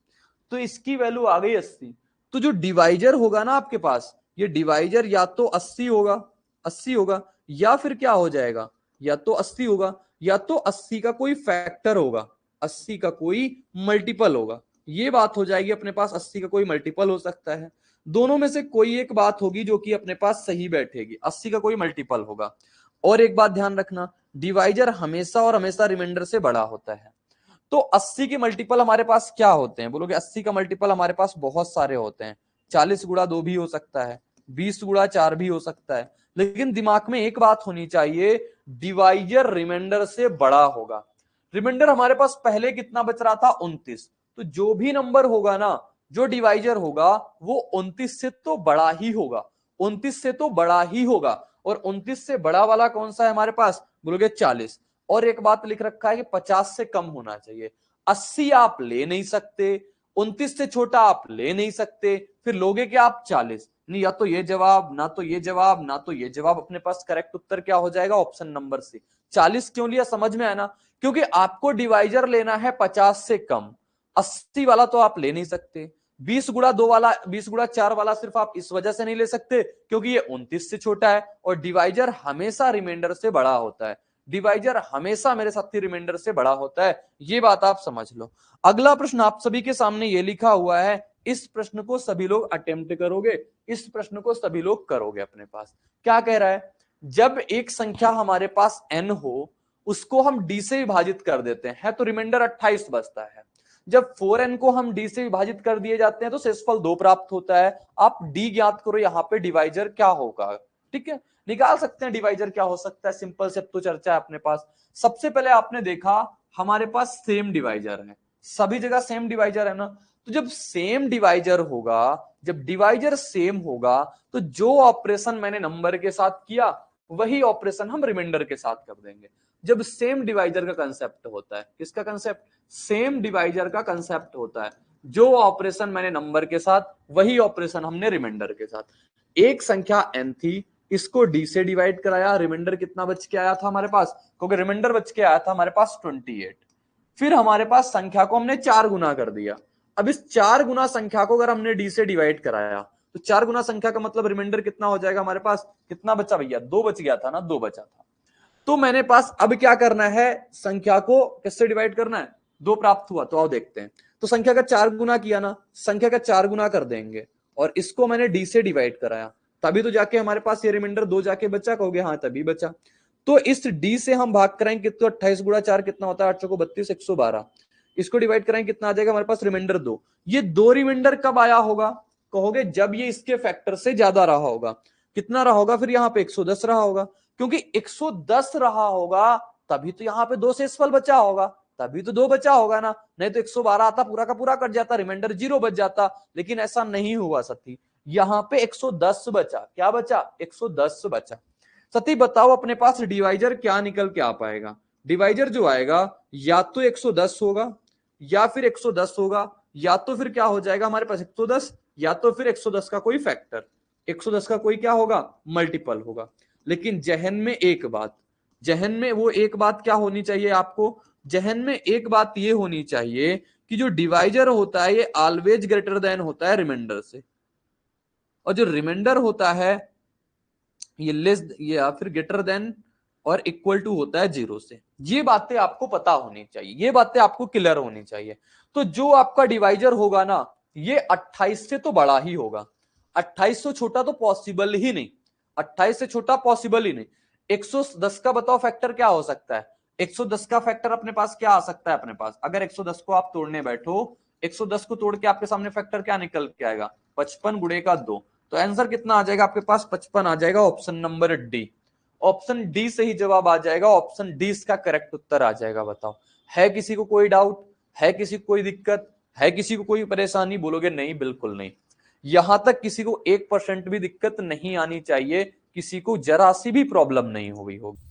तो इसकी वैल्यू आ गई 80। तो जो डिवाइजर होगा ना आपके पास, ये डिवाइजर या तो 80 होगा, या फिर क्या हो जाएगा, या तो 80 होगा, या तो 80 का कोई फैक्टर होगा, 80 का कोई मल्टीपल होगा। ये बात हो जाएगी अपने पास, 80 का कोई मल्टीपल हो सकता है। दोनों में से कोई एक बात होगी जो कि अपने पास सही बैठेगी, 80 का कोई मल्टीपल होगा। और एक बात ध्यान रखना, डिवाइजर हमेशा और हमेशा रिमाइंडर से बड़ा होता है। तो 80 के मल्टीपल हमारे पास क्या होते हैं? बोलोगे 80 का मल्टीपल हमारे पास बहुत सारे होते हैं। 40 गुणा 2 भी हो सकता है, 20 गुणा 4 भी हो सकता है, लेकिन दिमाग में एक बात होनी चाहिए, डिवाइजर रिमाइंडर से बड़ा होगा। रिमाइंडर हमारे पास पहले कितना बच रहा था? 29। तो जो भी नंबर होगा ना, जो डिवाइजर होगा वो 29 से तो बड़ा ही होगा, 29 से तो बड़ा ही होगा। और 29 से बड़ा वाला कौन सा है हमारे पास? बोलोगे 40। और एक बात लिख रखा है कि 50 से कम होना चाहिए। 80 आप ले नहीं सकते, 29 से छोटा आप ले नहीं सकते, फिर लोगे कि आप 40। नहीं, या तो ये जवाब, ना तो ये जवाब, ना तो ये जवाब। अपने पास करेक्ट उत्तर क्या हो जाएगा? Option number C. 40 क्यों लिया समझ में आया ना? क्योंकि आपको डिवाइजर लेना है 50 से कम। 80 वाला तो आप ले नहीं सकते। 20 गुणा 2 वाला, 20 गुणा 4 वाला सिर्फ आप इस वजह से नहीं ले सकते क्योंकि ये 29 से छोटा है, और डिवाइजर हमेशा रिमाइंडर से बड़ा होता है। डिवाइजर हमेशा मेरे साथी रिमाइंडर से बड़ा होता है, ये बात आप समझ लो। अगला प्रश्न आप सभी के सामने ये लिखा हुआ है, इस प्रश्न को सभी लोग अटेम्प्ट करोगे, इस प्रश्न को सभी लोग करोगे। अपने पास क्या कह रहा है? जब एक संख्या हमारे पास n हो, उसको हम d से विभाजित कर देते हैं तो रिमाइंडर 28 बचता है। जब 4n को हम d से विभाजित कर दिए जाते हैं तो शेषफल 2 प्राप्त होता है। आप d ज्ञात करो, यहां पे डिवाइजर क्या होगा। ठीक है, निकाल सकते हैं डिवाइजर क्या हो सकता है, सिंपल से। अब तो चर्चा है अपने पास। सबसे पहले आपने देखा हमारे पास सेम डिवाइजर है, सभी जगह सेम डिवाइजर है ना। तो जब सेम डिवाइजर होगा, जब डिवाइजर सेम होगा, तो जो ऑपरेशन मैंने नंबर के साथ किया वही ऑपरेशन हम रिमाइंडर के साथ कर देंगे। जब सेम डिवाइजर का कंसेप्ट होता है, किसका कंसेप्ट? सेम डिवाइजर का कंसेप्ट होता है। जो ऑपरेशन मैंने नंबर के साथ वही ऑपरेशन हमने रिमाइंडर के साथ। एक संख्या n थी, इसको d से डिवाइड कराया, रिमाइंडर कितना बच के आया था हमारे पास? क्योंकि रिमाइंडर बच के आया था हमारे पास 28। फिर हमारे पास संख्या को हमने 4 गुना कर दिया। अब इस 4 गुना संख्या को अगर हमने d से डिवाइड कराया तो 4 गुना संख्या का मतलब रिमाइंडर कितना हो जाएगा हमारे पास? कितना बचा भैया? 2 बच गया था ना, 2 बचा था। तो मैंने पास अब क्या करना है, संख्या को किससे डिवाइड करना है? 2 प्राप्त हुआ, तो आओ देखते हैं। तो संख्या का 4 गुना किया ना, संख्या का 4 गुना कर देंगे, और इसको मैंने d से डिवाइड कराया, तभी तो जाके हमारे पास ये रिमाइंडर 2 जाके बचा। कहोगे हाँ तभी बचा। तो इस d से हम भाग कराएंगे तो 28 गुणा 4 कितना होता है? 8 को 32, 112। इसको डिवाइड कराएंगे कितना आ जाएगा हमारे पास? रिमाइंडर 2। ये 2 रिमाइंडर कब आया होगा? कहोगे जब ये इसके फैक्टर से ज्यादा रहा होगा। कितना रहा होगा? फिर यहाँ पे 110 रहा होगा, क्योंकि 110 रहा होगा तभी तो यहाँ पे 2 शेषफल बचा होगा, तभी तो 2 बचा होगा ना। नहीं तो 112 आता, पूरा का पूरा कट जाता, रिमाइंडर 0 बच जाता। लेकिन ऐसा नहीं हुआ सती, यहाँ पे 110 बचा। क्या बचा? 110 बचा। सती बताओ अपने पास डिवाइजर क्या निकल के आ पाएगा? डिवाइजर जो आएगा या तो 110 होगा, या फिर 110 होगा, या तो फिर क्या हो जाएगा हमारे पास? 110, या तो फिर 110 का कोई फैक्टर, 110 का कोई क्या होगा? मल्टीपल होगा। लेकिन जहन में एक बात, जहन में वो एक बात क्या होनी चाहिए आपको? जहन में एक बात ये होनी चाहिए कि जो डिवाइजर होता है ये ऑलवेज ग्रेटर देन होता है रिमाइंडर से, और जो रिमाइंडर होता है ये लेस, ये या फिर ग्रेटर देन और इक्वल टू होता है 0 से। ये बातें आपको पता होनी चाहिए, ये बातें आपको क्लियर होनी चाहिए। तो जो आपका डिवाइजर होगा ना, ये 28 से तो बड़ा ही होगा। 28 से छोटा तो पॉसिबल ही नहीं, 28 से छोटा पॉसिबल ही नहीं। 110 का बताओ फैक्टर क्या हो सकता है? 110 का फैक्टर अपने पास क्या आ सकता है? अपने पास अगर 110 को आप तोड़ने बैठो, 110 को तोड़ के आपके सामने फैक्टर क्या निकल के आएगा? 55 गुणे का 2। तो आंसर कितना आ जाएगा आपके पास? 55 आ जाएगा। Option number D, option D से ही जवाब आ जाएगा। ऑप्शन डी इसका करेक्ट उत्तर आ जाएगा। बताओ, है किसी को कोई डाउट? है किसी को कोई दिक्कत? है किसी को कोई परेशानी? बोलोगे नहीं, बिल्कुल नहीं। यहां तक किसी को 1% भी दिक्कत नहीं आनी चाहिए, किसी को जरा सी भी प्रॉब्लम नहीं हुई होगी।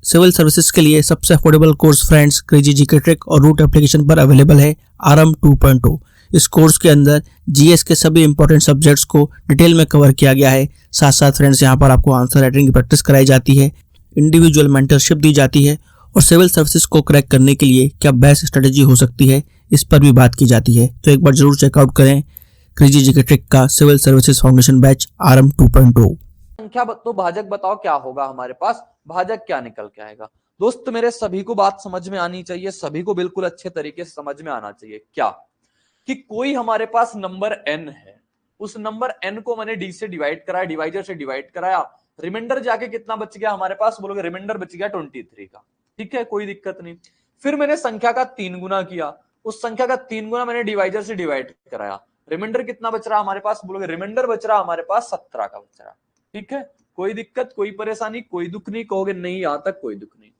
सिविल सर्विसेज के लिए सबसे affordable course friends crazy GK trick और रूट एप्लीकेशन पर अवेलेबल है आरएम 2.0। इस कोर्स के अंदर जीएस के सभी इंपॉर्टेंट सब्जेक्ट्स को डिटेल में कवर किया गया है। साथ साथ फ्रेंड्स यहाँ पर आपको आंसर राइटिंग की प्रैक्टिस कराई जाती है, इंडिविजुअल मेंटरशिप दी जाती है, और सिविल सर्विसेज को क्रैक करने के लिए क्या बेस्ट स्ट्रेटेजी हो सकती है इस पर भी बात की जाती है। तो एक बार जरूर चेकआउट करें क्रेजी जीके ट्रिक का civil services foundation batch RM 2.0। संख्या तो भाजक बताओ क्या होगा हमारे पास? भाजक क्या निकल के आएगा? दोस्त मेरे सभी को बात समझ में आनी चाहिए, सभी को बिल्कुल अच्छे तरीके से समझ में आना चाहिए। क्या कि कोई हमारे पास नंबर n है, उस नंबर n को मैंने d से डिवाइड कराया, डिवाइजर से डिवाइड कराया, रिमाइंडर जाके कितना बच गया हमारे पास? बोलोगे रिमाइंडर बच गया 23 का। ठीक है, कोई दिक्कत नहीं। फिर मैंने संख्या का 3 गुना किया, उस संख्या का 3 गुना मैंने डिवाइजर से डिवाइड कराया, रिमाइंडर कितना बच रहा हमारे पास, बोलोगे रिमाइंडर बच रहा हमारे पास 17 का बच रहा। ठीक है, कोई दिक्कत, कोई परेशानी, कोई दुख नहीं, कहोगे नहीं यहां तक कोई दुख नहीं।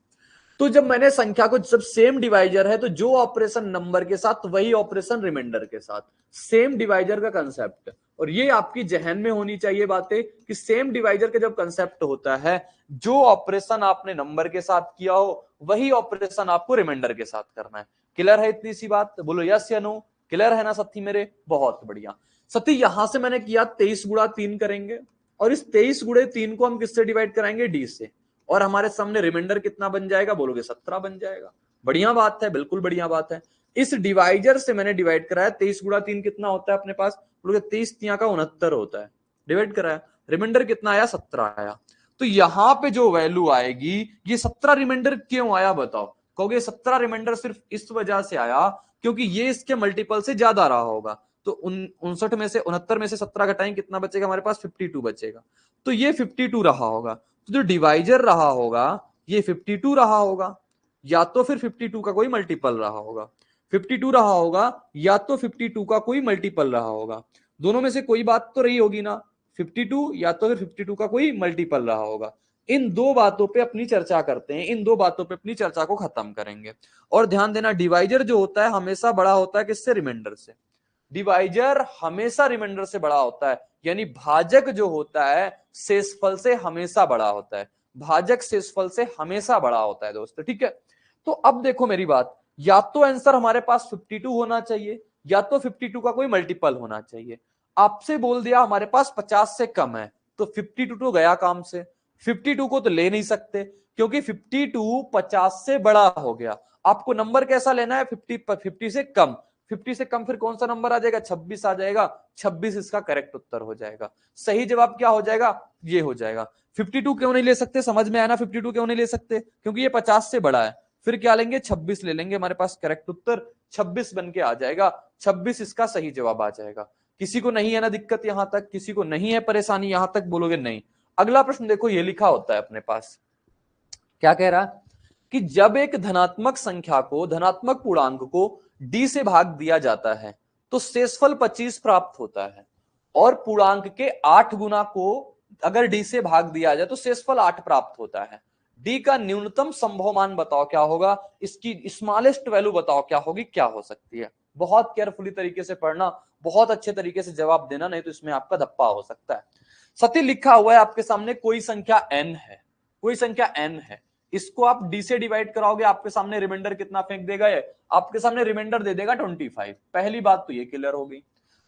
तो जब मैंने संख्या को, जब सेम डिवाइजर है तो जो ऑपरेशन नंबर के साथ वही ऑपरेशन रिमाइंडर के साथ, सेम डिवाइजर का कंसेप्ट। और ये आपकी जहन में होनी चाहिए बातें कि सेम डिवाइजर का जब कंसेप्ट होता है, जो ऑपरेशन आपने नंबर के साथ किया हो वही ऑपरेशन आपको रिमाइंडर के साथ करना है। क्लियर है इतनी सी बात, बोलो यस या नो, क्लियर है ना साथी मेरे, बहुत बढ़िया। साथी यहां से मैंने किया 23 गुणा 3 करेंगे, और इस 23 गुणे 3 को हम किससे डिवाइड कराएंगे, डी से, और हमारे सामने रिमाइंडर कितना बन जाएगा, बोलोगे 17 बन जाएगा। बढ़िया बात है, बिल्कुल बढ़िया बात है। इस डिवाइजर से मैंने डिवाइड कराया, 23 गुणा 3 कितना होता है अपने पास, बोलोगे 23 3 का 69 होता है, डिवाइड कराया, रिमाइंडर कितना आया, 17 आया। तो यहां पे जो वैल्यू आएगी, ये 17 रिमाइंडर क्यों आया बताओ, कहोगे 17 रिमाइंडर सिर्फ इस वजह से आया क्योंकि ये इसके मल्टीपल से ज्यादा रहा होगा। तो 59 में से 69 में से 17 घटाएं, कितना बचेगा हमारे पास, 52 बचेगा। तो ये 52 रहा होगा, तो जो डिवाइजर रहा होगा ये 52 रहा होगा, या तो फिर 52 का कोई मल्टीपल रहा होगा, 52 रहा होगा या तो 52 का कोई मल्टीपल रहा होगा, दोनों में से कोई बात तो रही होगी ना, 52 या तो फिर 52 का कोई मल्टीपल रहा होगा। इन दो बातों पे अपनी चर्चा करते हैं, इन दो बातों पे अपनी चर्चा को खत्म करेंगे। और ध्यान देना, डिवाइजर जो होता है हमेशा बड़ा होता है किससे, रिमाइंडर से। डिवाइजर हमेशा रिमाइंडर से बड़ा होता है, यानी भाजक जो होता है शेषफल से हमेशा बड़ा होता है, भाजक शेषफल से हमेशा बड़ा होता है दोस्तों। ठीक है, तो अब देखो मेरी बात, या तो आंसर हमारे पास 52 होना चाहिए या तो 52 का कोई मल्टीपल होना चाहिए। आपसे बोल दिया हमारे पास 50 से कम है, तो 52 तो गया काम से, 52 को तो ले नहीं सकते क्योंकि 52 50 से बड़ा हो गया। आपको नंबर कैसा लेना है, 50 से कम, 50 से कम फिर कौन सा नंबर आ जाएगा, 26 आ जाएगा, 26 इसका करेक्ट उत्तर हो जाएगा। सही जवाब क्या हो जाएगा, ये हो जाएगा। 52 क्यों नहीं ले सकते, समझ में आया ना, 52 क्यों नहीं ले सकते, क्योंकि ये 50 से बड़ा है। फिर क्या लेंगे, 26 ले लेंगे, हमारे पास करेक्ट उत्तर 26 बन के आ जाएगा, 26 इसका सही जवाब आ जाएगा। किसी को नहीं है ना दिक्कत यहां तक, किसी को नहीं है परेशानी यहां तक, बोलोगे नहीं। अगला प्रश्न देखो, ये लिखा होता है अपने पास, क्या कह रहा है कि जब एक धनात्मक संख्या को, धनात्मक पूर्णांक को डी से भाग दिया जाता है तो शेषफल 25 प्राप्त होता है, और पूर्णांक के 8 गुना को अगर डी से भाग दिया जाए तो शेषफल 8 प्राप्त होता है। डी का न्यूनतम संभव मान बताओ क्या होगा, इसकी स्मॉलेस्ट वैल्यू बताओ क्या होगी, क्या हो सकती है। बहुत केयरफुली तरीके से पढ़ना, बहुत अच्छे तरीके से जवाब देना, नहीं तो इसमें आपका धप्पा हो सकता है। सती लिखा हुआ है आपके सामने, कोई संख्या n है, कोई संख्या n है, इसको आप डी से डिवाइड कराओगे, आपके सामने रिमाइंडर कितना फेंक देगा, ये आपके सामने रिमाइंडर दे देगा 25। पहली बात तो ये क्लियर हो गई।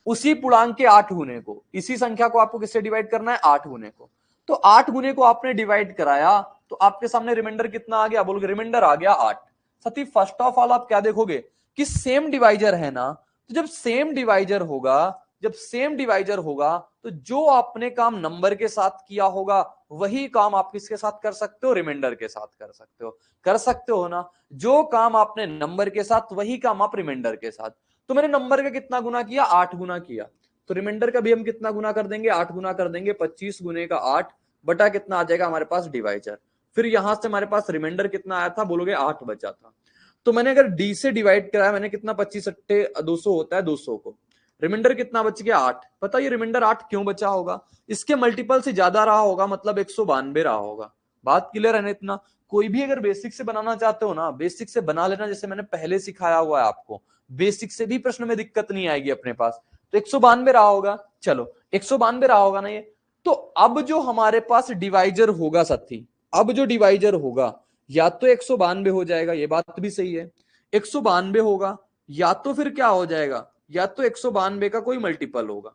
उसी पूर्णांक के 8 गुने को, इसी संख्या को आपको किससे डिवाइड करना है, 8 गुने को। तो 8 गुने को आपने डिवाइड कराया तो आपके सामने रिमाइंडर कितना आ गया, बोलोगे रिमाइंडर आ गया 8। सती फर्स्ट ऑफ ऑल आप क्या देखोगे कि सेम डिवाइजर है ना, तो जब सेम डिवाइजर होगा, जब सेम डिवाइजर होगा तो जो आपने काम नंबर के साथ किया होगा वही काम आप किसके साथ कर सकते हो, रिमाइंडर के साथ कर सकते हो, कर सकते हो ना। जो काम आपने नंबर के साथ वही काम आप रिमाइंडर के साथ। तो मैंने नंबर का कितना गुना किया, 8 गुना किया, तो रिमाइंडर का भी हम कितना गुना कर देंगे, 8 गुना कर देंगे, 25 गुने का 8 बटा कितना आ जाएगा हमारे पास, डिवाइजर। फिर यहां से हमारे पास रिमाइंडर कितना आया था, बोलोगे 8 बचा था। तो मैंने अगर डी से डिवाइड कराया, मैंने कितना, 25 अट्ठे 200 होता है, 200 को रिमाइंडर कितना बच गया, 8। पता ये रिमाइंडर 8 क्यों बचा होगा, इसके मल्टीपल से ज्यादा रहा होगा, मतलब 192 रहा होगा। बात क्लियर है ना इतना। कोई भी अगर बेसिक से बनाना चाहते हो ना, बेसिक से बना लेना, जैसे मैंने पहले सिखाया हुआ है आपको, बेसिक से भी प्रश्न में दिक्कत नहीं आएगी अपने पास। तो 192 रहा होगा, चलो 192 रहा होगा ना ये। तो अब जो हमारे पास डिवाइजर होगा साथी, अब जो डिवाइजर होगा या तो 192 हो जाएगा, ये बात भी सही है, 192 होगा, या तो फिर क्या हो जाएगा, या तो 192 का कोई मल्टीपल होगा,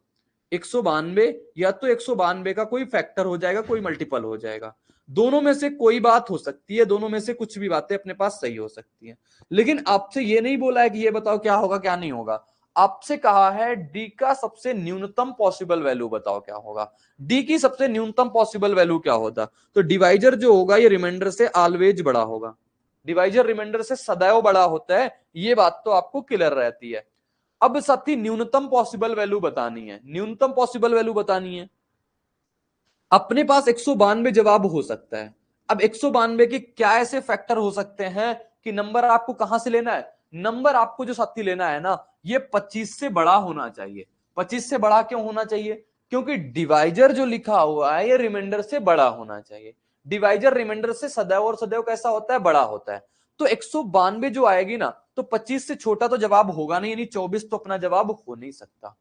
192 या तो 192 का कोई फैक्टर हो जाएगा, कोई मल्टीपल हो जाएगा। दोनों में से कोई बात हो सकती है, दोनों में से कुछ भी बातें अपने पास सही हो सकती है। लेकिन आपसे ये नहीं बोला है कि ये बताओ क्या होगा क्या नहीं होगा, आपसे कहा है डी का सबसे न्यूनतम पॉसिबल वैल्यू बताओ क्या होगा। डी की सबसे न्यूनतम पॉसिबल वैल्यू क्या होता, तो डिवाइजर जो होगा ये रिमाइंडर से ऑलवेज बड़ा होगा, डिवाइजर रिमाइंडर से सदैव बड़ा होता है, ये बात तो आपको क्लियर रहती है। अब साथी न्यूनतम पॉसिबल वैल्यू बतानी है, न्यूनतम पॉसिबल वैल्यू बतानी है। अपने पास 192 जवाब हो सकता है। अब 192 के क्या ऐसे फैक्टर हो सकते हैं कि नंबर आपको कहां से लेना है, नंबर आपको जो साथी लेना है ना, ये 25 से बड़ा होना चाहिए। 25 से बड़ा क्यों होना चाहिए, क्योंकि डिवाइजर जो लिखा हुआ है ये रिमाइंडर से बड़ा होना चाहिए। डिवाइजर रिमाइंडर से सदैव और सदैव कैसा होता है, बड़ा होता है। तो 192 जो आएगी ना, तो 25 से छोटा तो जवाब होगा नहीं, यानी 24 तो अपना जवाब हो नहीं सकता।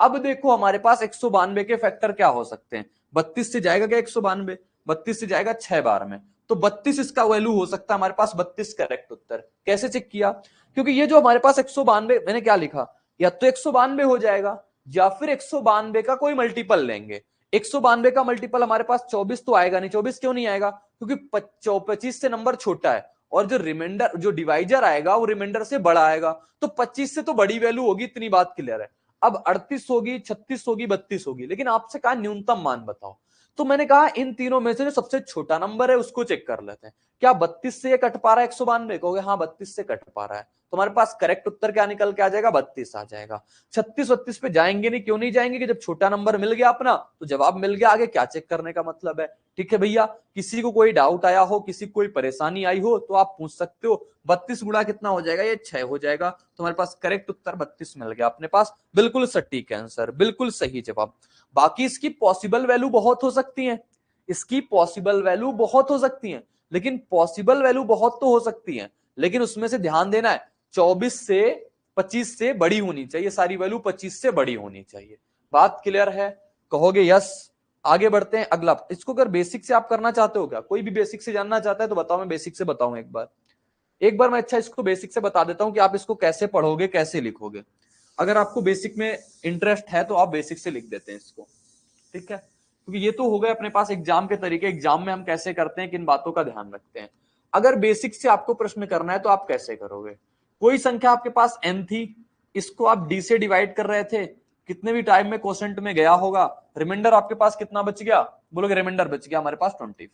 अब देखो हमारे पास 192 के फैक्टर क्या हो सकते हैं, 32 से जाएगा क्या 192, 32 से जाएगा 6 बार में, तो 32 इसका वैल्यू हो सकता है हमारे पास 32 करेक्ट उत्तर। कैसे चेक किया, क्योंकि ये जो हमारे पास 192 मैंने क्या लिखा, या तो 192 हो जाएगा या फिर 192 का कोई मल्टीपल लेंगे। 192 का मल्टीपल हमारे पास 24 तो आएगा नहीं, 24 क्यों नहीं आएगा, क्योंकि 25 से नंबर छोटा है और जो रिमाइंडर जो डिवाइजर आएगा वो रिमाइंडर से बड़ा आएगा, तो 25 से तो बड़ी वैल्यू होगी, इतनी बात क्लियर है। अब 38 होगी, 36 होगी, 32 होगी, लेकिन आपसे कहा न्यूनतम मान बताओ, तो मैंने कहा इन तीनों में से जो सबसे छोटा नंबर है उसको चेक कर लेते हैं। क्या 32 से ये कट पा रहा है 192, कहोगे हाँ 32 से कट पा रहा है, तो हमारे पास करेक्ट उत्तर क्या निकल के आ जाएगा, 32 आ जाएगा। 36 पे जाएंगे नहीं, क्यों नहीं जाएंगे, कि जब छोटा नंबर मिल गया अपना तो जवाब मिल गया, आगे क्या चेक करने का मतलब है। ठीक है भैया, किसी को कोई डाउट आया हो, किसी को कोई परेशानी आई हो तो आप पूछ सकते हो। 32 गुणा कितना हो जाएगा, ये 6 हो जाएगा, तो हमारे पास करेक्ट उत्तर 32 मिल गया अपने पास, बिल्कुल सटीक आंसर, बिल्कुल सही जवाब। बाकी इसकी पॉसिबल वैल्यू बहुत हो सकती है, इसकी पॉसिबल वैल्यू बहुत हो सकती है, लेकिन पॉसिबल वैल्यू बहुत तो हो सकती है, लेकिन उसमें से ध्यान देना है 24 से 25 से बड़ी होनी चाहिए, सारी वैल्यू 25 से बड़ी होनी चाहिए। बात क्लियर है, कहोगे यस। आगे बढ़ते हैं अगला, इसको अगर बेसिक से आप करना चाहते हो, क्या कोई भी बेसिक से जानना चाहता है तो बताओ, मैं बेसिक से बताऊं एक बार मैं अच्छा इसको बेसिक से बता देता हूं कि आप इसको कैसे पढ़ोगे, कैसे लिखोगे। अगर आपको बेसिक में इंटरेस्ट है तो आप बेसिक से लिख देते हैं इसको, ठीक है, क्योंकि ये तो हो गए अपने पास एग्जाम के तरीके, एग्जाम में हम कैसे करते हैं, किन बातों का ध्यान रखते हैं। अगर बेसिक से आपको प्रश्न करना है तो आप कैसे करोगे, कोई संख्या आपके पास n थी, इसको आप d से डिवाइड कर रहे थे, कितने भी टाइम में क्वोशंट में गया होगा, रिमाइंडर आपके पास कितना बच गया, बोलोगे रिमाइंडर बच गया हमारे पास 25,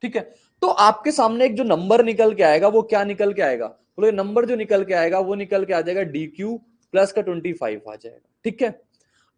ठीक है। तो आपके सामने एक जो नंबर निकल के आएगा वो क्या निकल के आएगा, बोलोगे नंबर जो निकल के आएगा वो निकल के आ जाएगा dq प्लस का 25 आ जाएगा, ठीक है।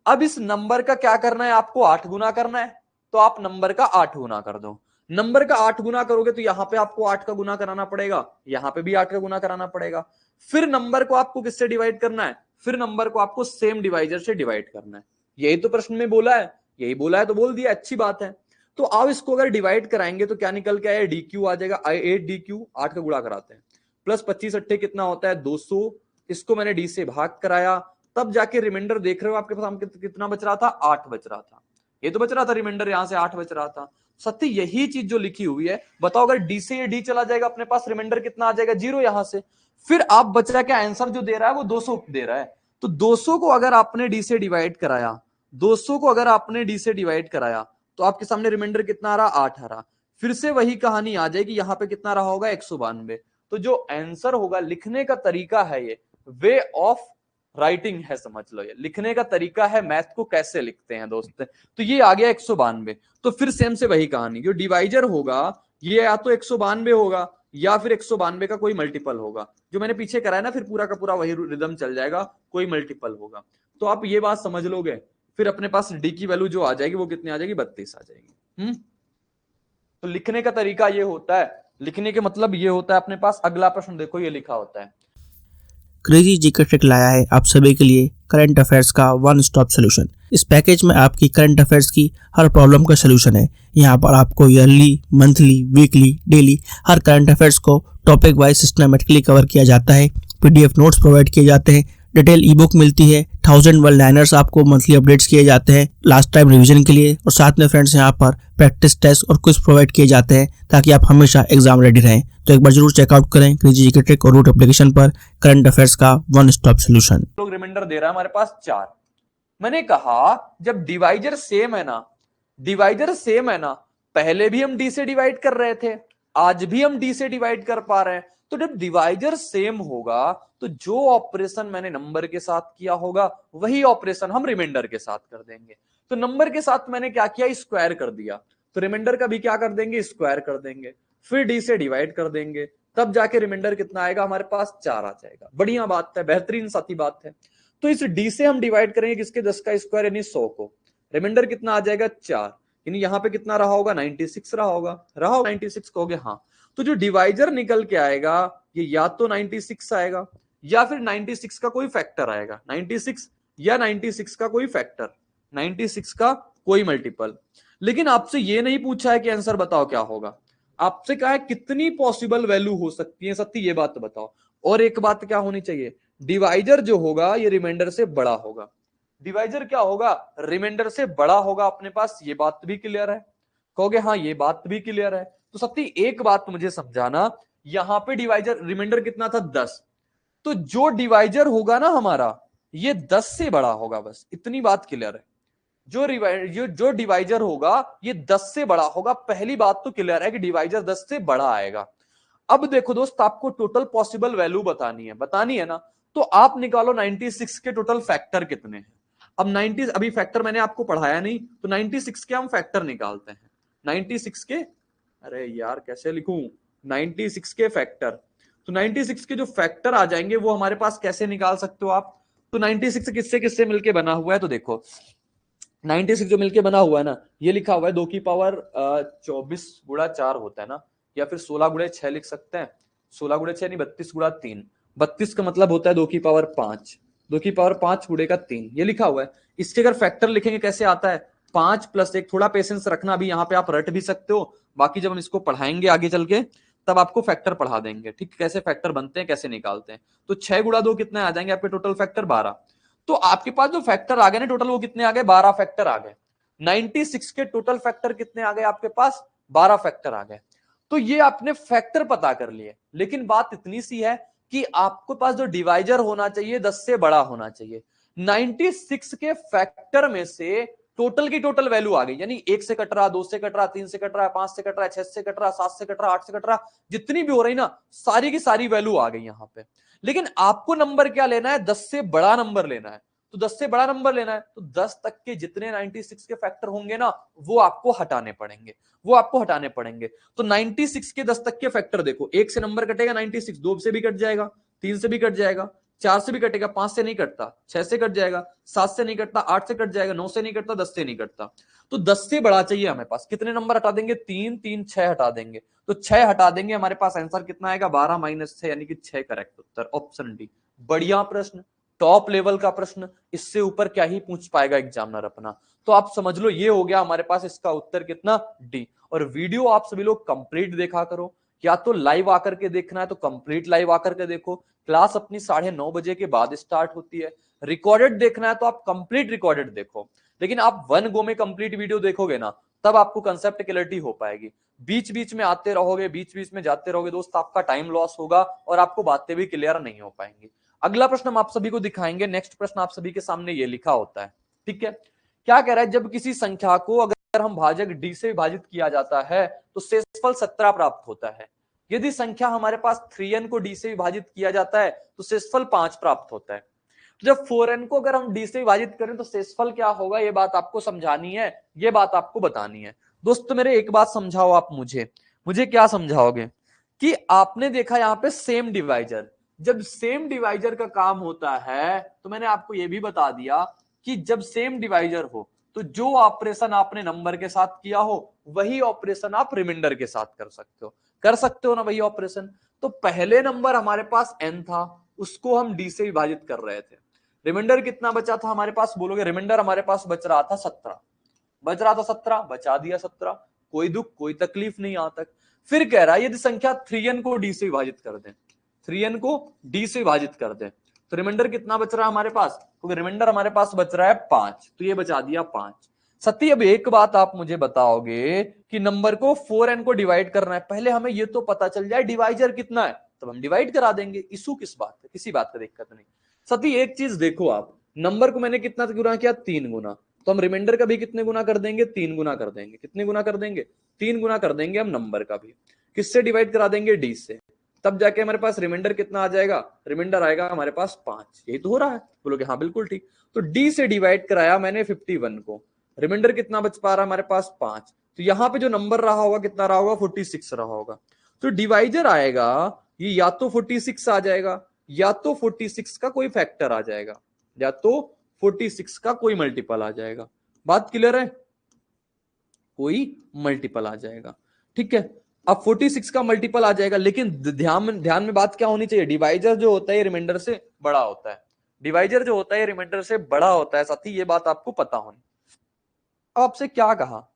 अब इस नंबर का क्या करना है, आपको 8 गुना करना है, तो आप नंबर का 8 गुना कर दो। नंबर का 8 गुना करोगे तो यहां पे आपको 8 का गुना कराना पड़ेगा, यहां पे भी 8 का गुना कराना पड़ेगा। फिर नंबर को आपको किससे डिवाइड करना है, फिर नंबर को आपको सेम डिवाइजर से डिवाइड करना है। यही तो प्रश्न में बोला है, यही बोला है तो बोल दिया, अच्छी बात है। तो आप इसको अगर डिवाइड कराएंगे तो क्या निकल के आया, dq आ जाएगा, 8 dq, 8 का गुणा कराते हैं, प्लस 25 अट्ठे कितना होता है 200, इसको मैंने d से भाग कराया, तब जाके रिमाइंडर देख रहे हो आपके पास कितना बच रहा था, 8 बच रहा था, ये तो बच रहा था रिमाइंडर, यहां से 8 बच रहा था। सत्य यही चीज जो लिखी हुई है, बताओ अगर डी से ये डी चला जाएगा अपने पास रिमाइंडर कितना आ जाएगा, 0 यहां से। फिर आप बचा क्या, आंसर जो दे रहा है वो 200 दे रहा है, तो 200 को अगर आपने डी से डिवाइड कराया, 200 को अगर आपने डी से डिवाइड कराया तो आपके सामने रिमाइंडर कितना आ रहा, 8 आ रहा। फिर से वही कहानी आ जाएगी, यहां पे कितना रहा होगा 192। तो जो आंसर होगा, लिखने का तरीका है ये, वे ऑफ राइटिंग है, समझ लो ये लिखने का तरीका है, मैथ को कैसे लिखते हैं दोस्त। तो ये आ गया 192। तो फिर सेम से वही कहानी, जो डिवाइजर होगा ये या तो 192 होगा या फिर 192 का कोई मल्टीपल होगा, जो मैंने पीछे कराया ना, फिर पूरा का पूरा वही रिदम चल जाएगा, कोई मल्टीपल होगा। तो आप ये बात समझ लोगे, फिर अपने पास डी की वैल्यू जो आ जाएगी वो कितनी आ जाएगी, 32 आ जाएगी। तो लिखने का तरीका ये होता है, लिखने के मतलब ये होता है अपने पास। अगला प्रश्न देखो, ये लिखा होता है, क्रेजी जीके ट्रिक लाया है आप सभी के लिए करंट अफेयर्स का वन स्टॉप सोल्यूशन। इस पैकेज में आपकी करंट अफेयर्स की हर प्रॉब्लम का सोल्यूशन है। यहाँ पर आपको ईयरली, मंथली, वीकली, डेली हर करंट अफेयर्स को टॉपिक वाइज सिस्टमेटिकली कवर किया जाता है। पीडीएफ नोट्स प्रोवाइड किए जाते हैं, डिटेल ई बुक मिलती है, 1000 वर्ड लाइनर्स आपको मंथली अपडेट्स किए जाते हैं लास्ट टाइम रिवीजन के लिए, और साथ में फ्रेंड्स यहाँ पर प्रैक्टिस टेस्ट और क्विज प्रोवाइड किए जाते हैं ताकि आप हमेशा एग्जाम रेडी रहें। तो एक बार जरूर चेकआउट करें क्रेजी जीके ट्रिक और रूट एप्लीकेशन पर करंट अफेयर्स का वन स्टॉप सोल्यूशन। लोग रिमाइंडर दे रहा है हमारे पास 4। मैंने कहा जब डिवाइजर सेम है ना, डिवाइजर सेम है ना, पहले भी हम डी से डिवाइड कर रहे थे, आज भी हम डी से डिवाइड कर पा रहे हैं, तो जब डिवाइजर सेम होगा तो जो ऑपरेशन मैंने नंबर के साथ किया होगा वही ऑपरेशन हम रिमाइंडर के साथ कर देंगे। तो नंबर के साथ मैंने क्या किया, स्क्वायर कर दिया, तो रिमाइंडर का भी क्या कर देंगे, स्क्वायर कर देंगे, फिर डी से डिवाइड कर देंगे, तब जाके रिमाइंडर कितना आएगा हमारे पास, 4 आ जाएगा। बढ़िया बात है, बेहतरीन साथी बात है। तो इस डी से हम डिवाइड करेंगे किसके, 10 का स्क्वायर यानी 100 को, रिमाइंडर कितना आ जाएगा 4, यानी यहां पे कितना रहा होगा, 96 रहा होगा, 96 कहोगे हाँ। तो जो डिवाइजर निकल के आएगा ये या तो 96 आएगा या फिर 96 का कोई फैक्टर आएगा, 96 या 96 का कोई फैक्टर, 96 का कोई मल्टीपल। लेकिन आपसे ये नहीं पूछा है कि आंसर बताओ क्या होगा, आपसे कहा है कितनी पॉसिबल वैल्यू हो सकती है सत्य, ये बात बताओ। और एक बात क्या होनी चाहिए, डिवाइजर जो होगा ये रिमाइंडर से बड़ा होगा, डिवाइजर क्या होगा, रिमाइंडर से बड़ा होगा अपने पास, ये बात भी क्लियर है। कहोगे हाँ ये बात भी क्लियर है, तो सत्य एक बात मुझे समझाना, यहां पे डिवाइजर रिमाइंडर कितना था 10, तो जो डिवाइजर होगा ना हमारा ये 10 से बड़ा होगा, बस इतनी बात क्लियर है। जो डिवाइजर होगा ये 10 से बड़ा होगा, पहली बात तो क्लियर है कि डिवाइजर 10 से बड़ा आएगा। अब देखो दोस्त, आपको टोटल पॉसिबल वैल्यू बतानी है ना, तो आप निकालो 96 के टोटल फैक्टर कितने हैं। अब 90 अभी फैक्टर मैंने आपको पढ़ाया नहीं, तो 96 के हम फैक्टर निकालते हैं। 96 के, अरे यार कैसे लिखूं, 96 के फैक्टर, तो 96 के जो फैक्टर आ जाएंगे वो हमारे पास कैसे निकाल सकते हो आप, तो 96 किससे किससे मिलके बना हुआ है, तो देखो 96 जो मिलके बना हुआ है ना, ये लिखा हुआ है 2 की पावर 24 गुणा 4 होता है ना, या फिर 16 गुणा 6 लिख सकते हैं, 16 गुणा 6 नहीं 32 गुणा 3, 32 का मतलब होता है 2 की पावर 5, 2 की पावर 5 गुणे का 3, ये लिखा हुआ है। इसके अगर फैक्टर लिखेंगे कैसे आता है, 5 + 1, थोड़ा पेशेंस रखना, अभी यहाँ पे आप रट भी सकते हो, बाकी जब हम इसको पढ़ाएंगे आगे चल के तब आपको फैक्टर पढ़ा देंगे, ठीक, कैसे फैक्टर बनते हैं कैसे निकालते हैं। तो 6 गुणा 2 कितने आ जाएंगे आपके टोटल फैक्टर 12, तो आपके पास जो फैक्टर आ गए ना टोटल वो कितने आ गए, 12 फैक्टर आ गए। 96 के टोटल फैक्टर कितने आ गए आपके पास, 12 फैक्टर आ गए। तो ये आपने फैक्टर पता कर लिए, लेकिन बात इतनी सी है कि आपके पास जो डिवाइजर होना चाहिए 10 से बड़ा होना चाहिए। 96 के फैक्टर में से टोटल की टोटल वैल्यू आ गई, यानी 1 से कट रहा, 2 से कट रहा, 3 से कट रहा, 5 से कट रहा, 6 से कट रहा, 7 से कट रहा, 8 से कट रहा, जितनी भी हो रही ना सारी की सारी वैल्यू आ गई यहां पे। लेकिन आपको नंबर क्या लेना है, 10 से बड़ा नंबर लेना है। तो 10 से बड़ा नंबर लेना है तो 10 तक के जितने 96 के फैक्टर होंगे ना वो आपको हटाने पड़ेंगे, वो आपको हटाने पड़ेंगे। तो 96 के 10 तक के फैक्टर देखो, 1 से नंबर कटेगा 96, 2 से भी कट जाएगा, 3 से भी कट जाएगा, 4 से भी कटेगा, 5 से नहीं कटता, 6 से कट जाएगा, 7 से नहीं कटता, 8 से कट जाएगा, 9 से नहीं कटता, 10 से नहीं कटता। तो 10 से बड़ा चाहिए हमें पास, कितने नंबर हटा देंगे, 3 3 6 हटा देंगे, तो 6 हटा देंगे, हमारे पास आंसर कितना आएगा, 12 - 6 यानी कि 6 करेक्ट उत्तर, ऑप्शन डी। बढ़िया प्रश्न, टॉप लेवल का प्रश्न, इससे ऊपर क्या ही पूछ पाएगा एग्जामिनर अपना। तो आप समझ लो ये हो गया हमारे पास इसका उत्तर कितना, डी। और वीडियो आप सभी लोग कंप्लीट देखा करो, या तो लाइव आकर के देखना है तो कंप्लीट लाइव आकर के देखो, क्लास अपनी 9:30 बजे के बाद स्टार्ट होती है। रिकॉर्डेड देखना है तो आप कंप्लीट रिकॉर्डेड देखो, लेकिन आप वन गो में कंप्लीट वीडियो देखोगे ना तब आपको कंसेप्ट क्लैरिटी हो पाएगी। बीच बीच में आते रहोगे, बीच बीच में जाते रहोगे दोस्त, आपका टाइम लॉस होगा और आपको बातें भी क्लियर नहीं हो पाएंगी। अगला प्रश्न हम आप सभी को दिखाएंगे, नेक्स्ट प्रश्न आप सभी के सामने ये लिखा होता है, ठीक है। क्या कह रहा है, जब किसी संख्या को अगर हम भाजक डी से विभाजित किया जाता है तो शेषफल 17 प्राप्त होता है। यदि संख्या हमारे पास 3n को डी से विभाजित किया जाता है तो शेषफल 5 प्राप्त होता है। जब 4n को अगर हम डी से विभाजित करें तो शेषफल क्या होगा, ये बात आपको समझानी है, ये बात आपको बतानी है। दोस्तों मेरे एक बात समझाओ आप मुझे क्या समझाओगे कि आपने देखा यहाँ पे सेम डिवाइजर, जब सेम डिवाइजर का काम होता है तो मैंने आपको यह भी बता दिया कि जब सेम डिवाइजर हो तो जो ऑपरेशन आपने नंबर के साथ किया हो वही ऑपरेशन आप रिमाइंडर के साथ कर सकते हो ना वही ऑपरेशन। तो पहले नंबर हमारे पास n था, उसको हम d से विभाजित कर रहे थे, रिमाइंडर कितना बचा था हमारे पास, बोलोगे रिमाइंडर हमारे पास बच रहा था 17, बचा दिया 17, कोई दुख कोई तकलीफ नहीं यहां तक। फिर कह रहा है यदि संख्या 3n को d से विभाजित कर दें, 3n को d से विभाजित कर दें तो रिमाइंडर कितना बच रहा है हमारे पास, क्योंकि रिमाइंडर हमारे पास बच रहा है 5, तो ये बचा दिया 5। सती अब एक बात आप मुझे बताओगे कि नंबर को 4n को डिवाइड करना है, पहले हमें ये तो पता चल जाए डिवाइजर कितना है तब हम डिवाइड करा देंगे, इशू किस बात है, किसी बात का दिक्कत नहीं। सती एक चीज देखो, आप नंबर को मैंने कितना गुना किया, 3 गुना, तो हम रिमाइंडर का भी कितने गुना कर देंगे, 3 गुना कर देंगे, कितने गुना कर देंगे, 3 गुना कर देंगे हम नंबर का भी, किससे डिवाइड करा देंगे, डी से, तब जाके हमारे पास रिमाइंडर कितना आ जाएगा, रिमाइंडर आएगा हमारे पास 5, यही तो हो रहा है, बोलोगे हाँ बिल्कुल ठीक। तो डी से डिवाइड कराया मैंने 51 को, रिमाइंडर कितना बच पा रहा है हमारे पास 5, तो यहाँ पे जो नंबर रहा होगा कितना रहा होगा, 46 रहा होगा। तो डिवाइजर आएगा ये या तो 46 आ जाएगा या तो 46 का कोई फैक्टर आ जाएगा या तो 46 का कोई मल्टीपल आ जाएगा। बात क्लियर है, कोई मल्टीपल आ जाएगा, ठीक है। अब 46 का मल्टीपल आ जाएगा, लेकिन ध्यान में बात क्या होनी चाहिए, डिवाइजर जो होता है रिमाइंडर से बड़ा होता है, डिवाइजर जो होता है रिमाइंडर से बड़ा होता है साथी, ये बात आपको पता होनी। अब आपसे क्या कहा,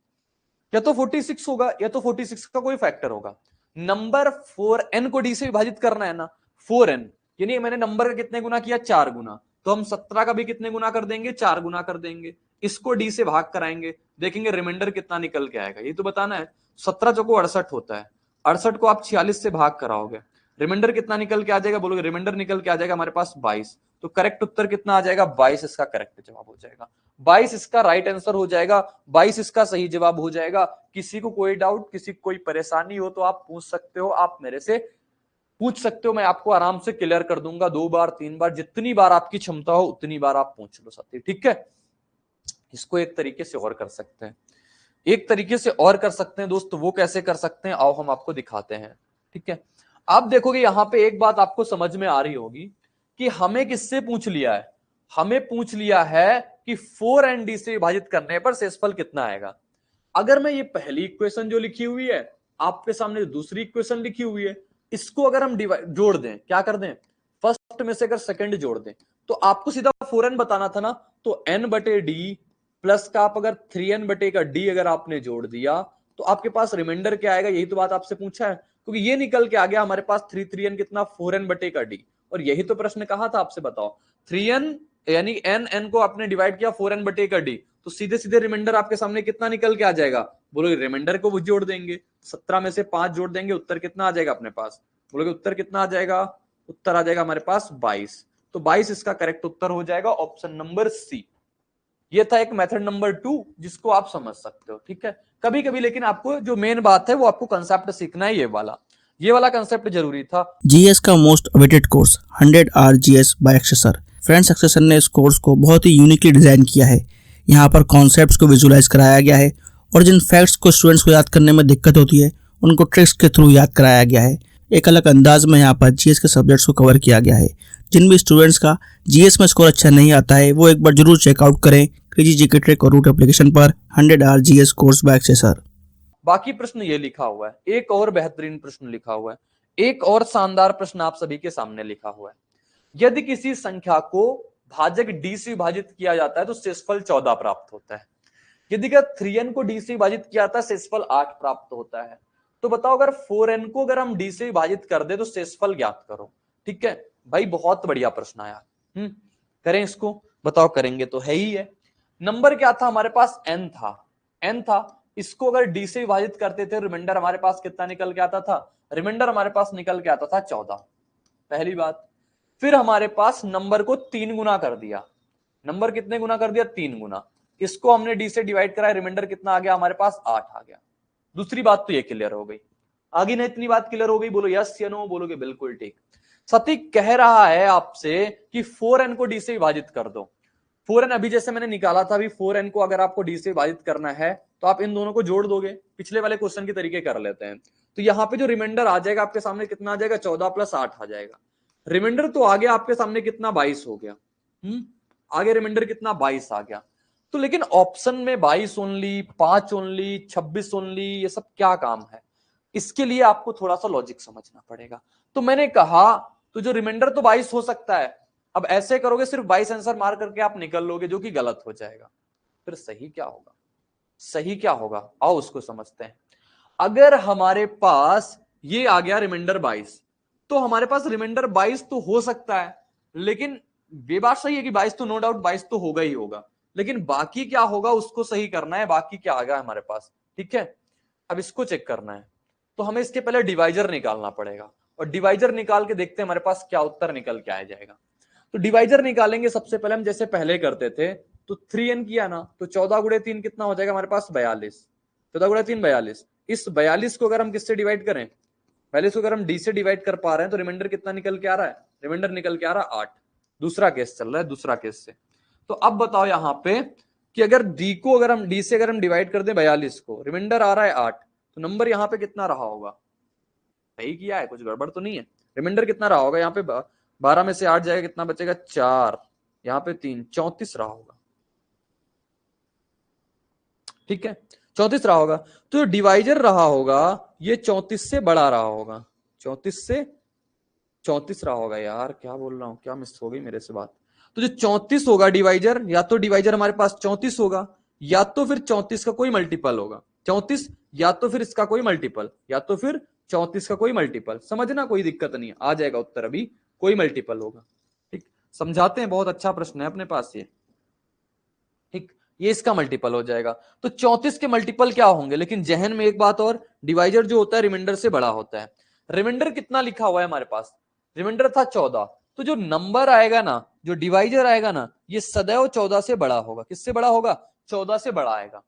या तो 46 होगा या तो 46 का कोई फैक्टर होगा। नंबर 4n को d से विभाजित करना है ना, 4n यानी मैंने नंबर का कितने गुना किया, 4 गुना, तो हम 17 का भी कितने गुना कर देंगे, 4 गुना कर देंगे। इसको d से भाग कराएंगे, देखेंगे रिमाइंडर कितना निकल के आएगा, ये तो बताना है। 17 चौको 68 होता है, 68 को आप 46 से भाग कराओगे, रिमाइंडर कितना निकल के आ जाएगा, बोलोगे रिमाइंडर निकल के आ जाएगा हमारे पास 22। तो करेक्ट उत्तर कितना आ जाएगा, 22 इसका करेक्ट जवाब हो जाएगा, 22 इसका राइट आंसर हो जाएगा, 22 इसका सही जवाब हो जाएगा। किसी को कोई डाउट, किसी को कोई परेशानी हो तो आप पूछ सकते हो, आप मेरे से पूछ सकते हो, मैं आपको आराम से क्लियर कर दूंगा। 2 बार 3 बार जितनी बार आपकी क्षमता हो उतनी बार आप पूछ लो साथी, ठीक है। इसको एक तरीके से और कर सकते हैं, एक तरीके से और कर सकते हैं दोस्त, वो कैसे कर सकते हैं आओ हम आपको दिखाते हैं, ठीक है। आप देखोगे यहां पे एक बात आपको समझ में आ रही होगी कि हमें किससे पूछ लिया है, हमें पूछ लिया है कि 4n से विभाजित करने पर शेषफल कितना आएगा। अगर मैं ये पहली इक्वेशन जो लिखी हुई है, आपके सामने दूसरी इक्वेशन लिखी हुई है, इसको अगर हम जोड़ दें, क्या कर दें, फर्स्ट में से अगर सेकंड जोड़ दें, तो आपको सीधा 4n बताना था ना, तो n बटे डी प्लस का आप अगर 3n बटे का डी अगर आपने जोड़ दिया तो आपके पास रिमाइंडर क्या आएगा, यही तो बात आपसे पूछा है, क्योंकि ये निकल के आ गया हमारे पास 3n कितना 4n बटे का डी, और यही तो प्रश्न कहा था आपसे, बताओ 3n यानी n को आपने डिवाइड किया 4n बटे का डी, तो सीधे सीधे रिमाइंडर आपके सामने कितना निकल के आ जाएगा, बोलोगे रिमाइंडर को वो जोड़ देंगे, 17 में से 5 जोड़ देंगे, उत्तर कितना आ जाएगा अपने पास, बोलोगे उत्तर कितना आ जाएगा, उत्तर आ जाएगा हमारे पास 22। तो 22 इसका करेक्ट उत्तर हो जाएगा, ऑप्शन नंबर सी। ये था एक मेथड नंबर 2 जिसको आप समझ सकते हो, ठीक है। कभी कभी लेकिन आपको जो मेन बात है वो आपको कंसेप्ट सीखना है, ये वाला कंसेप्ट जरूरी था। जीएस का most awaited course 100 hour GS by Akshay sir. Friends, Akshay sir ने इस कोर्स को बहुत ही यूनिकली डिजाइन किया है। यहाँ पर कॉन्सेप्ट्स को विजुलाइज कराया गया है और जिन फैक्ट्स को स्टूडेंट्स को याद करने में दिक्कत होती है उनको ट्रिक्स के थ्रू याद कराया गया है। एक अलग अंदाज में यहाँ पर जीएस के सब्जेक्ट्स को कवर किया गया है। जिन भी स्टूडेंट्स का जीएस में स्कोर अच्छा नहीं आता है वो एक बार जरूर चेकआउट करें क्रेजी जीके ट्रिक और रूट एप्लीकेशन पर 100 hour GS course by Akshay sir. बाकी प्रश्न ये लिखा हुआ है, एक और बेहतरीन प्रश्न लिखा हुआ है, एक और शानदार प्रश्न आप सभी के सामने लिखा हुआ है। यदि किसी संख्या को भाजक डी से विभाजित किया जाता है तो शेषफल 14 प्राप्त होता है। यदि 3n को डी से विभाजित किया जाता है शेषफल 8 प्राप्त होता है। तो बताओ अगर 4n को अगर हम डी से विभाजित कर दे तो शेषफल ज्ञात करो, ठीक है भाई, बहुत बढ़िया प्रश्न आया। करें इसको, बताओ करेंगे तो है ही है। नंबर क्या था हमारे पास, n था, इसको अगर डी से विभाजित करते थे रिमाइंडर हमारे पास कितना निकल के आता था, रिमाइंडर हमारे पास निकल के आता था 14, पहली बात। फिर हमारे पास नंबर को 3 गुना कर दिया, नंबर कितने गुना कर दिया, 3 गुना, इसको हमने डी से डिवाइड कराया, रिमाइंडर कितना आ गया हमारे पास 8 आ गया। दूसरी बात तो ये क्लियर हो गई, आगे ना इतनी बात क्लियर हो गई, बोलो यस या नो, बोलोगे बिल्कुल ठीक। सतीक कह रहा है आपसे कि 4n को डी से विभाजित कर दो। 4n अभी जैसे मैंने निकाला था, अभी 4n को अगर आपको डी से विभाजित करना है तो आप इन दोनों को जोड़ दोगे, पिछले वाले क्वेश्चन के तरीके कर लेते हैं। तो यहाँ पे जो रिमाइंडर आ जाएगा आपके सामने कितना आ जाएगा, 14 + 8 आ जाएगा। रिमाइंडर तो आ गया आपके सामने कितना, 22 हो गया। आगे रिमाइंडर कितना, 22 आ गया। तो लेकिन ऑप्शन में 22 ओनली, 5 ओनली, 26 ओनली, ये सब क्या काम है, इसके लिए आपको थोड़ा सा लॉजिक समझना पड़ेगा। तो मैंने कहा तो जो रिमाइंडर तो 22 हो सकता है, अब ऐसे करोगे सिर्फ 22 आंसर मार करके आप निकल लोगे, जो कि गलत हो जाएगा। फिर सही क्या होगा, सही क्या होगा, आओ उसको समझते हैं। अगर हमारे पास ये आ गया रिमाइंडर 22, तो हमारे पास रिमाइंडर 22 तो हो सकता है, लेकिन ये बात सही है कि 22 तो नो डाउट 22 तो होगा ही होगा, लेकिन बाकी क्या होगा उसको सही करना है, बाकी क्या आ गया हमारे पास, ठीक है। अब इसको चेक करना है तो हमें इसके पहले डिवाइजर निकालना पड़ेगा, और डिवाइजर निकाल के देखते हैं हमारे पास क्या उत्तर निकल के आ जाएगा। तो डिवाइजर निकालेंगे सबसे पहले हम, जैसे पहले करते थे, तो 3n किया ना, तो 14 × 3 कितना हो जाएगा हमारे पास, 42, 14 × 3 42। इस 42 को अगर हम किससे डिवाइड करें, 42 को अगर हम डी से डिवाइड कर पा रहे हैं तो रिमाइंडर कितना निकल के आ रहा है, रिमाइंडर निकल के आ रहा है 8। दूसरा केस चल रहा है, दूसरा केस से। तो अब बताओ यहां पे कि अगर डी को अगर हम डी से अगर हम डिवाइड कर दें 42 को, रिमाइंडर आ रहा है 8, तो नंबर यहाँ पे कितना रहा होगा, सही किया है, कुछ गड़बड़ तो नहीं है। रिमाइंडर कितना रहा होगा यहाँ पे, 12 में से 8 जाएगा कितना बचेगा, 4, यहाँ पे 3, 34 रहा होगा, ठीक है। 34 रहा होगा। तो जो डिवाइजर रहा होगा ये 34 से बड़ा रहा होगा, 34 से 34 रहा होगा। यार क्या बोल रहा हूं, क्या मिस हो गई मेरे से बात। तो जो 34 होगा डिवाइजर, या तो डिवाइजर हमारे पास 34 होगा, या तो फिर 34 का कोई मल्टीपल होगा। 34 या तो फिर इसका कोई मल्टीपल, या तो फिर 34 का कोई मल्टीपल। समझना, कोई दिक्कत नहीं है, आ जाएगा उत्तर अभी, कोई मल्टीपल होगा। ठीक, समझाते हैं, बहुत अच्छा प्रश्न है अपने पास ये। ठीक, ये इसका मल्टीपल हो जाएगा। तो 34 के मल्टीपल क्या होंगे, लेकिन जहन में एक बात और, डिवाइजर जो होता है रिमाइंडर से बड़ा होता है। रिमाइंडर कितना लिखा हुआ है हमारे पास, रिमाइंडर था 14, तो जो नंबर आएगा ना, जो डिवाइजर आएगा ना, ये सदैव 14 से बड़ा होगा। किससे बड़ा होगा, 14 से बड़ा आएगा।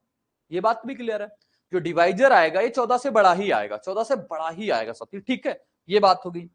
ये बात भी क्लियर है, जो डिवाइजर आएगा ये 14 से बड़ा ही आएगा, 14 से बड़ा ही आएगा साथी। ठीक है, ये बात होगी।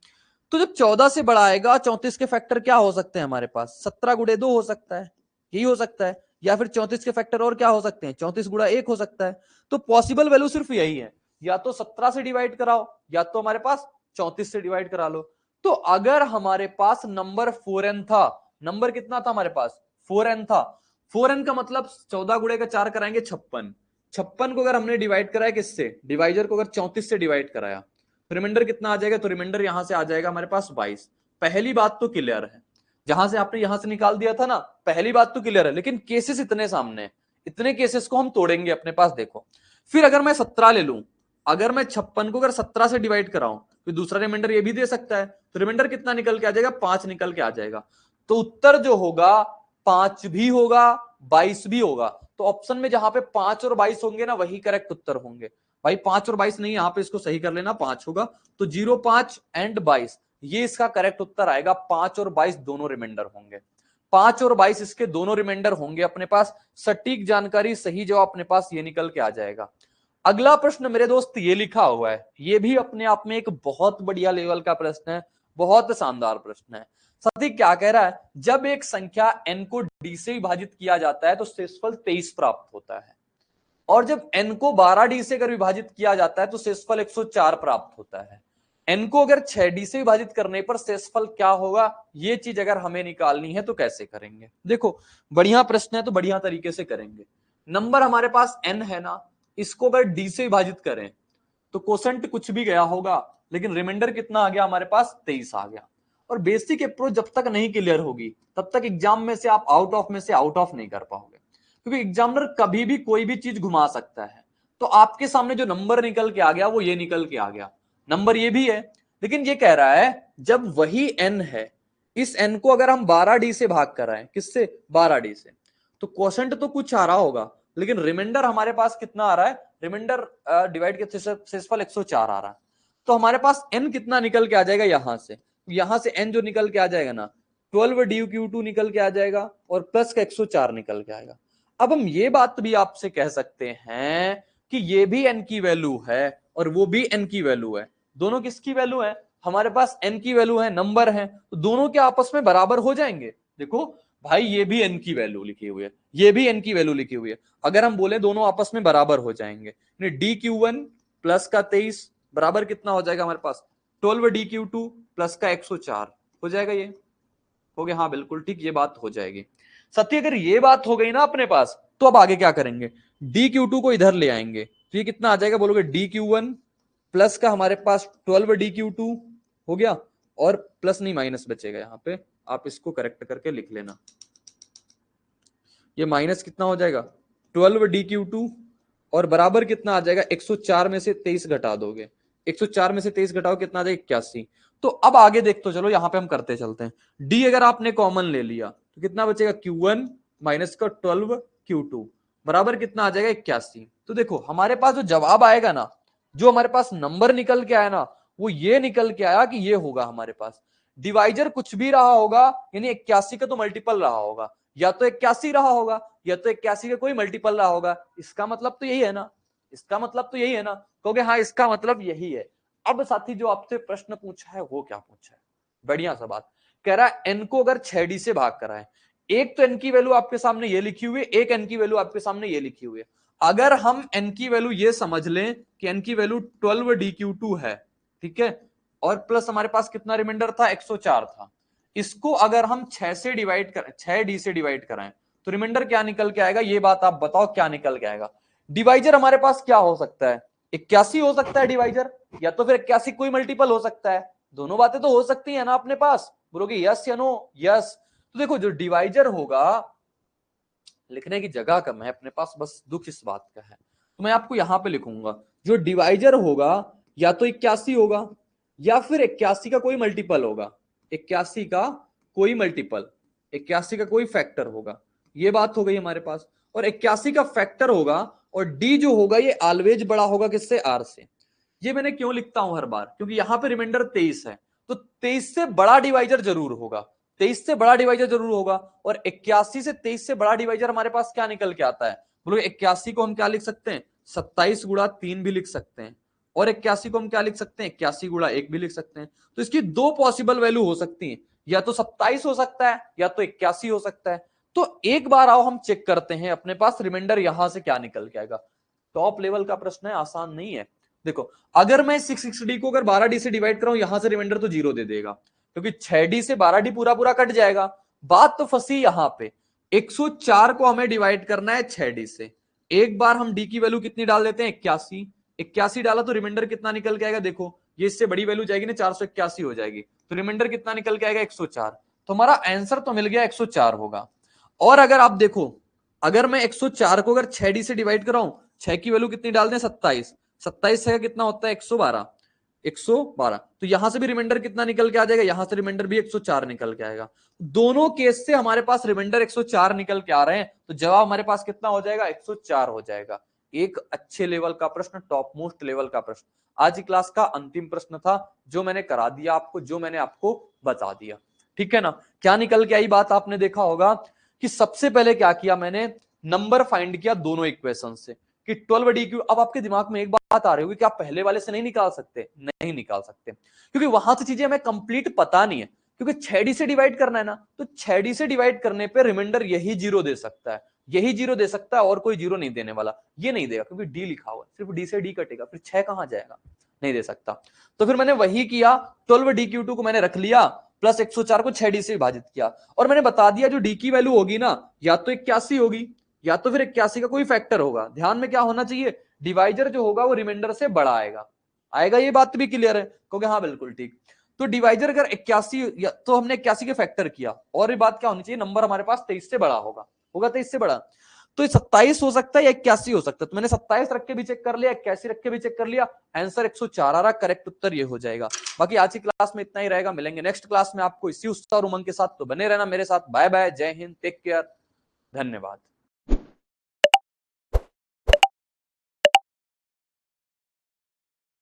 तो जब 14 से बड़ा आएगा, 34 के फैक्टर क्या हो सकते हैं हमारे पास, 17 गुणे 2 हो सकता है, यही हो सकता है। या फिर 34 के फैक्टर और क्या हो सकते हैं, 34 गुणा 1 हो सकता है। तो पॉसिबल वैल्यू सिर्फ यही है, या तो 17 से डिवाइड कराओ, या तो हमारे पास 34 से डिवाइड करा लो। तो अगर हमारे पास नंबर 4n था, नंबर कितना था हमारे पास, 4n था। 4n का मतलब 14 गुणे का 4 कराएंगे 56, 56 को अगर हमने डिवाइड कराया किससे, डिवाइजर को अगर 34 से डिवाइड कराया, तो रिमाइंडर कितना आ जाएगा, तो रिमाइंडर यहां से आ जाएगा हमारे पास 22। पहली बात तो क्लियर है, जहां से आपने यहां से निकाल दिया था ना, पहली बात तो क्लियर है। लेकिन केसेस इतने सामने, इतने केसेस को हम तोड़ेंगे अपने पास, देखो। फिर अगर मैं 17 ले लूं, अगर मैं 56 को अगर 17 से डिवाइड कराऊं, तो दूसरा रिमाइंडर ये भी दे सकता है, तो रिमाइंडर कितना निकल के आ जाएगा, 5 निकल के आ जाएगा। तो उत्तर जो होगा 5 भी होगा, 22 भी होगा। तो ऑप्शन में जहां पे 5 और 22 होंगे ना, वही करेक्ट उत्तर होंगे। भाई 5 और 22 नहीं, यहां पे इसको सही कर लेना, 5 होगा। तो 0, 5 एंड 22, ये इसका करेक्ट उत्तर आएगा। 5 और 22 दोनों रिमाइंडर होंगे, 5 और 22 इसके दोनों रिमाइंडर होंगे अपने पास। सटीक जानकारी, सही जवाब अपने पास ये निकल के आ जाएगा। अगला प्रश्न मेरे दोस्त ये लिखा हुआ है, ये भी अपने आप में एक बहुत बढ़िया लेवल का प्रश्न है, बहुत शानदार प्रश्न है। साथी क्या कह रहा है, जब एक संख्या n को d से विभाजित किया जाता है तो शेषफल 23 प्राप्त होता है, और जब n को 12d से अगर विभाजित किया जाता है तो शेषफल 104 प्राप्त होता है। n को अगर 6d से विभाजित करने पर शेषफल क्या होगा, ये चीज अगर हमें निकालनी है तो कैसे करेंगे। देखो बढ़िया प्रश्न है, तो बढ़िया तरीके से करेंगे। नंबर हमारे पास n है ना, इसको अगर d से विभाजित करें तो कोसेंट कुछ भी गया होगा, लेकिन रिमाइंडर कितना आ गया हमारे पास, 23 आ गया। और बेसिक अप्रोच जब तक नहीं क्लियर होगी तब तक एग्जाम में से आप आउट ऑफ में से आउट ऑफ नहीं कर पाओगे, क्योंकि एग्जामिनर कभी भी कोई भी चीज घुमा सकता है। तो आपके सामने जो नंबर निकल के आ गया वो ये निकल के आ गया, नंबर ये भी है, लेकिन ये कह रहा है जब वही n है, इस n को अगर हम 12d से भाग कर रहे हैं, किससे, 12d से, तो क्वोशंट तो कुछ आ रहा होगा, लेकिन रिमाइंडर हमारे पास कितना आ रहा है, रिमाइंडर डिवाइड के शेषफल 104 आ रहा है। तो हमारे पास n कितना निकल के आ जाएगा, यहां से n जो निकल के आ जाएगा ना, 12 DQ2 निकल के आ जाएगा, और प्लस का 104 निकल के आएगा। अब हम ये बात भी आपसे कह सकते हैं कि ये भी n की वैल्यू है और वो भी n की वैल्यू है, दोनों किसकी वैल्यू है, हमारे पास n की वैल्यू है, नंबर है, तो दोनों के आपस में बराबर हो जाएंगे। देखो भाई ये भी n की वैल्यू लिखी हुई है, ये भी n की वैल्यू लिखी हुई है, अगर हम बोले दोनों आपस में बराबर हो जाएंगे, DQ1 प्लस का 23 बराबर कितना हो जाएगा हमारे पास, 12 DQ2 प्लस का 104 हो जाएगा, ये हो गया, हाँ बिल्कुल ठीक, ये बात हो जाएगी। सत्य अगर ये बात हो गई ना अपने पास, तो अब आगे क्या करेंगे, DQ2 को इधर ले आएंगे, तो ये कितना आ जाएगा, बोलोगे DQ1 प्लस का हमारे पास 12 DQ2 हो गया, और प्लस नहीं माइनस बचेगा यहां पे, आप इसको करेक्ट करके लिख लेना, ये माइनस कितना हो जाएगा 12 DQ2, और बराबर कितना आ जाएगा, 104 में से 23 घटा दोगे, 104 में से 23 घटाओ कितना आ जाएगा, 81। तो अब आगे देख, तो चलो यहां पे हम करते चलते हैं। डी अगर आपने कॉमन ले लिया तो कितना बचेगा, Q1 माइनस का 12 Q2 बराबर कितना आ जाएगा, 81। तो देखो हमारे पास जो जवाब आएगा ना, जो हमारे पास नंबर निकल के आया ना, वो ये निकल के आया कि ये होगा हमारे पास। डिवाइजर कुछ भी रहा होगा, यानी 81 का तो मल्टीपल रहा होगा, या तो 81 रहा होगा, या तो 81 का कोई मल्टीपल रहा होगा। इसका मतलब तो यही है ना, इसका मतलब तो यही है ना, कहोगे हाँ इसका मतलब यही है। अब साथी जो आपसे प्रश्न पूछा है वो क्या पूछा है, बढ़िया सा बात कह रहा है, n को अगर 6d से भाग कराएं, एक तो n की वैल्यू आपके सामने ये लिखी हुई है, एक n की वैल्यू आपके सामने ये लिखी हुई है। अगर हम n की वैल्यू ये समझ लें कि n की वैल्यू 12 DQ2 है, ठीक है, और प्लस हमारे पास कितना रिमाइंडर था, 104 था, इसको अगर हम 6 से डिवाइड कर 6d से डिवाइड कराएं तो रिमाइंडर क्या निकल के आएगा, ये बात आप बताओ क्या निकल के आएगा। डिवाइजर हमारे पास क्या हो सकता है, 81 हो सकता है डिवाइजर, या तो फिर 81 कोई मल्टीपल हो सकता है। दोनों बातें तो हो सकती है ना अपने पास, बोलोगे यस या नो? यस। तो देखो जो डिवाइजर होगा, लिखने की जगह कम है अपने पास, बस दुख इस बात का है, तो मैं आपको यहां पे लिखूंगा जो डिवाइजर होगा या तो 81 होगा या फिर 81 का कोई मल्टीपल होगा, 81 का कोई मल्टीपल, 81 का कोई फैक्टर होगा, ये बात हो गई हमारे पास। और 81 का फैक्टर होगा और डी जो होगा ये ऑलवेज बड़ा होगा किससे? आर से। ये मैंने क्यों लिखता हूं हर बार, क्योंकि यहां पे रिमाइंडर 23 है, तो 23 से बड़ा डिवाइजर जरूर होगा, 23 से बड़ा डिवाइजर जरूर होगा। और 81 से 23 से बड़ा डिवाइजर हमारे पास क्या निकल के आता है? बोलो 81 को हम क्या लिख सकते हैं? 27 गुणा 3 भी लिख सकते हैं, और 81 को हम क्या लिख सकते हैं? 81 गुणा 1 भी लिख सकते हैं। तो इसकी दो पॉसिबल वैल्यू हो सकती है, या तो 27 हो सकता है या तो 81 हो सकता है। तो एक बार आओ हम चेक करते हैं अपने पास रिमाइंडर यहां से क्या निकल के आएगा। टॉप लेवल का प्रश्न है, आसान नहीं है। देखो अगर मैं 660 को अगर 12d से डिवाइड कराऊं, यहां से रिमाइंडर तो 0 दे देगा, क्योंकि 6d से 12d पूरा पूरा कट जाएगा। बात तो फंसी यहां पे, 104 को हमें डिवाइड करना है 6d से। एक बार हम d की वैल्यू कितनी डाल देते हैं? 81। 81 डाला तो रिमाइंडर कितना निकल के आएगा? देखो ये इससे बड़ी वैल्यू जाएगी ना, 481 हो जाएगी, तो रिमाइंडर कितना निकल के आएगा? 104। तो हमारा आंसर तो मिल गया 104 होगा। और अगर आप देखो, अगर मैं 104 को अगर 6d से डिवाइड कराऊं, 6 की वैल्यू कितनी डाल दें? 27। 27 से कितना होता है? 112। 112, तो यहां से भी रिमाइंडर कितना निकल के आ जाएगा? यहां से रिमाइंडर भी 104 निकल के आएगा। दोनों केस से हमारे पास रिमाइंडर 104 निकल के आ रहे हैं, तो जवाब हमारे पास कितना हो जाएगा? 104 हो जाएगा। एक अच्छे लेवल का प्रश्न, टॉप मोस्ट लेवल का प्रश्न, आज की क्लास का अंतिम प्रश्न था, जो मैंने करा दिया आपको, जो मैंने आपको बता दिया, ठीक है ना। क्या निकल के आई बात? आपने देखा होगा कि सबसे पहले क्या किया मैंने, नंबर फाइंड किया दोनों इक्वेशन से कि 12d क्यू। अब आपके दिमाग में एक बात आ रही होगी कि आप पहले वाले से नहीं निकाल सकते? नहीं निकाल सकते, क्योंकि वहां से चीजें हमें कंप्लीट पता नहीं है, क्योंकि 6d से डिवाइड करना है ना, तो 6d से डिवाइड करने पे रिमाइंडर यही 0 दे सकता है, यही 0 दे सकता है, और कोई 0 नहीं देने वाला। ये नहीं देगा क्योंकि d लिखा हुआ है, सिर्फ d से d कटेगा, फिर 6 कहां जाएगा? नहीं दे सकता। तो फिर मैंने वही किया, 12d-q2 को मैंने रख लिया, प्लस 104 को 6d से विभाजित किया, और मैंने बता दिया जो d की वैल्यू होगी ना, या तो 81 होगी या तो फिर 81 का कोई फैक्टर होगा। ध्यान में क्या होना चाहिए? डिवाइजर जो होगा वो रिमाइंडर से बड़ा आएगा। आएगा, ये बात भी क्लियर है? क्योंकि हाँ बिल्कुल ठीक। तो डिवाइजर अगर 81, तो हमने 81 के फैक्टर किया, और ये बात क्या होनी चाहिए? नंबर हमारे पास 23 से बड़ा होगा, 23 से बड़ा। तो ये 27 हो सकता है या 81 हो सकता है, तो मैंने 27 रख के भी चेक कर लिया, 81 रख के भी चेक कर लिया, आंसर 104 आ रहा, करेक्ट उत्तर ये हो जाएगा। बाकी आज की क्लास में इतना ही रहेगा, मिलेंगे नेक्स्ट क्लास में आपको इसी उत्साह और उमंग के साथ, तो बने रहना मेरे साथ। बाय बाय, जय हिंद, टेक केयर, धन्यवाद।